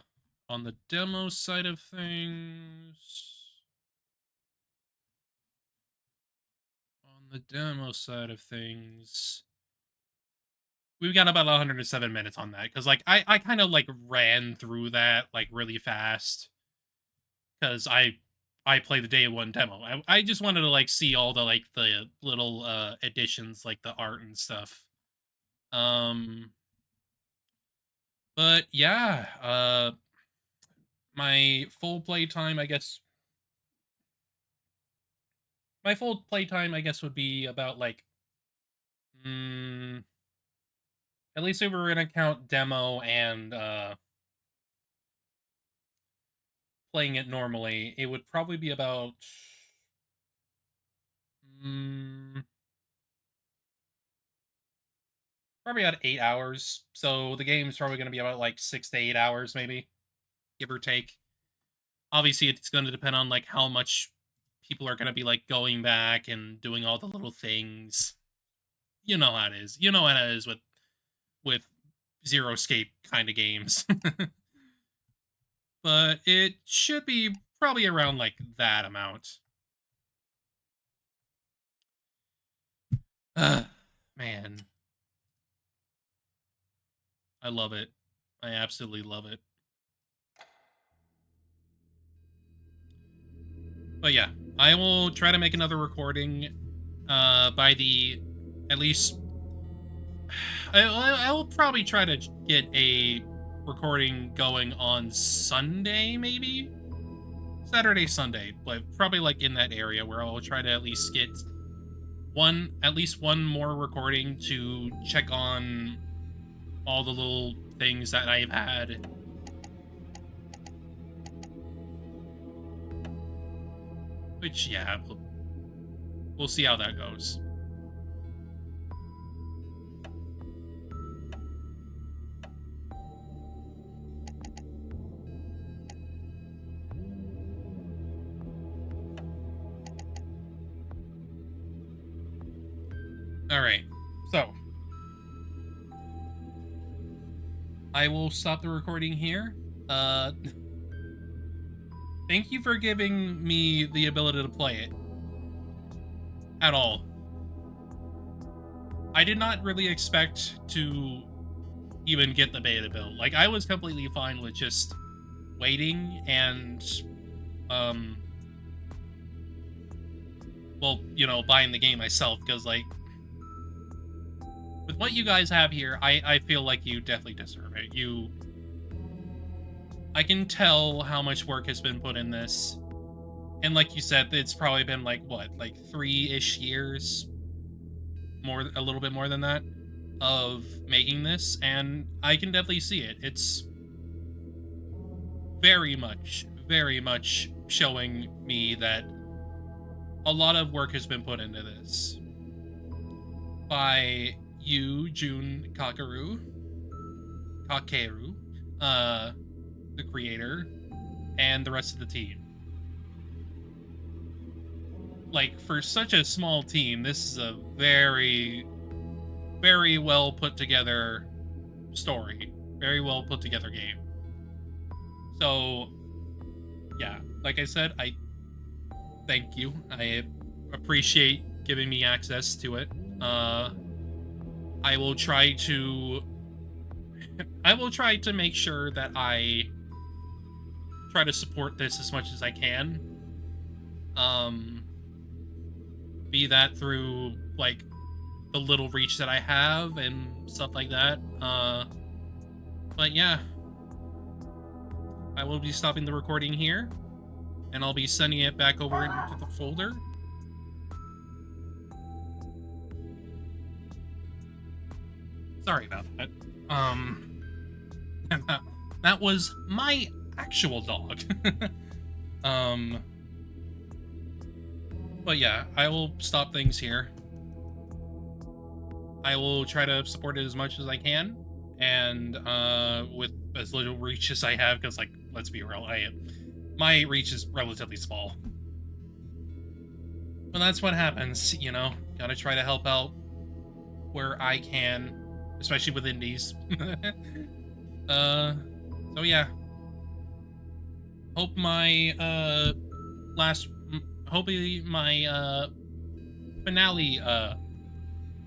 the demo side of things, we've got about 107 minutes on that, because like I kind of like ran through that like really fast, because I played the day one demo. I just wanted to like see all the like the little additions, like the art and stuff. Um, but yeah, my full playtime, I guess. My full playtime, I guess, would be about like, at least if we were gonna count demo and playing it normally, it would probably be about, mm, probably about 8 hours. So the game's probably gonna be about like 6 to 8 hours, maybe, give or take. Obviously, it's going to depend on like how much people are gonna be like going back and doing all the little things. You know how it is. You know how it is with Zero Escape kind of games. But it should be probably around like that amount. Man, I love it. I absolutely love it. But yeah, I will try to make another recording by the at least I will probably try to get a recording going on Sunday, maybe Saturday, Sunday, but probably like in that area where I'll try to at least get at least one more recording to check on all the little things that I've had. Which, yeah, we'll see how that goes. All right, so I will stop the recording here. Thank you for giving me the ability to play it. At all. I did not really expect to even get the beta build. Like, I was completely fine with just waiting and, well, you know, buying the game myself, because, like, with what you guys have here, I feel like you definitely deserve it. I can tell how much work has been put in this. And like you said, it's probably been like, what, like 3-ish years? A little bit more than that, of making this, and I can definitely see it. It's very much showing me that a lot of work has been put into this by you, Jun Kakeru, the creator, and the rest of the team. Like, for such a small team, this is a very well put together story, very well put together game. So, yeah, like I said, I thank you. I appreciate giving me access to it. I will try to make sure that I try to support this as much as I can. Be that through, like, the little reach that I have and stuff like that. But yeah, I will be stopping the recording here, and I'll be sending it back over into the folder. Sorry about that. That was my actual dog. But yeah, I will stop things here. I will try to support it as much as I can, and with as little reach as I have, because, like, let's be real, my reach is relatively small. But that's what happens, you know. Gotta try to help out where I can, especially with indies. So yeah. Hope my hopefully my finale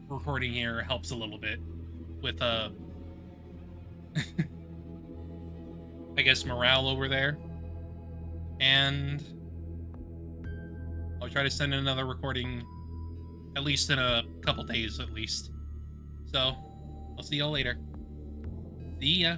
recording here helps a little bit with I guess morale over there. And I'll try to send another recording at least in a couple days at least. So, I'll see y'all later. See ya.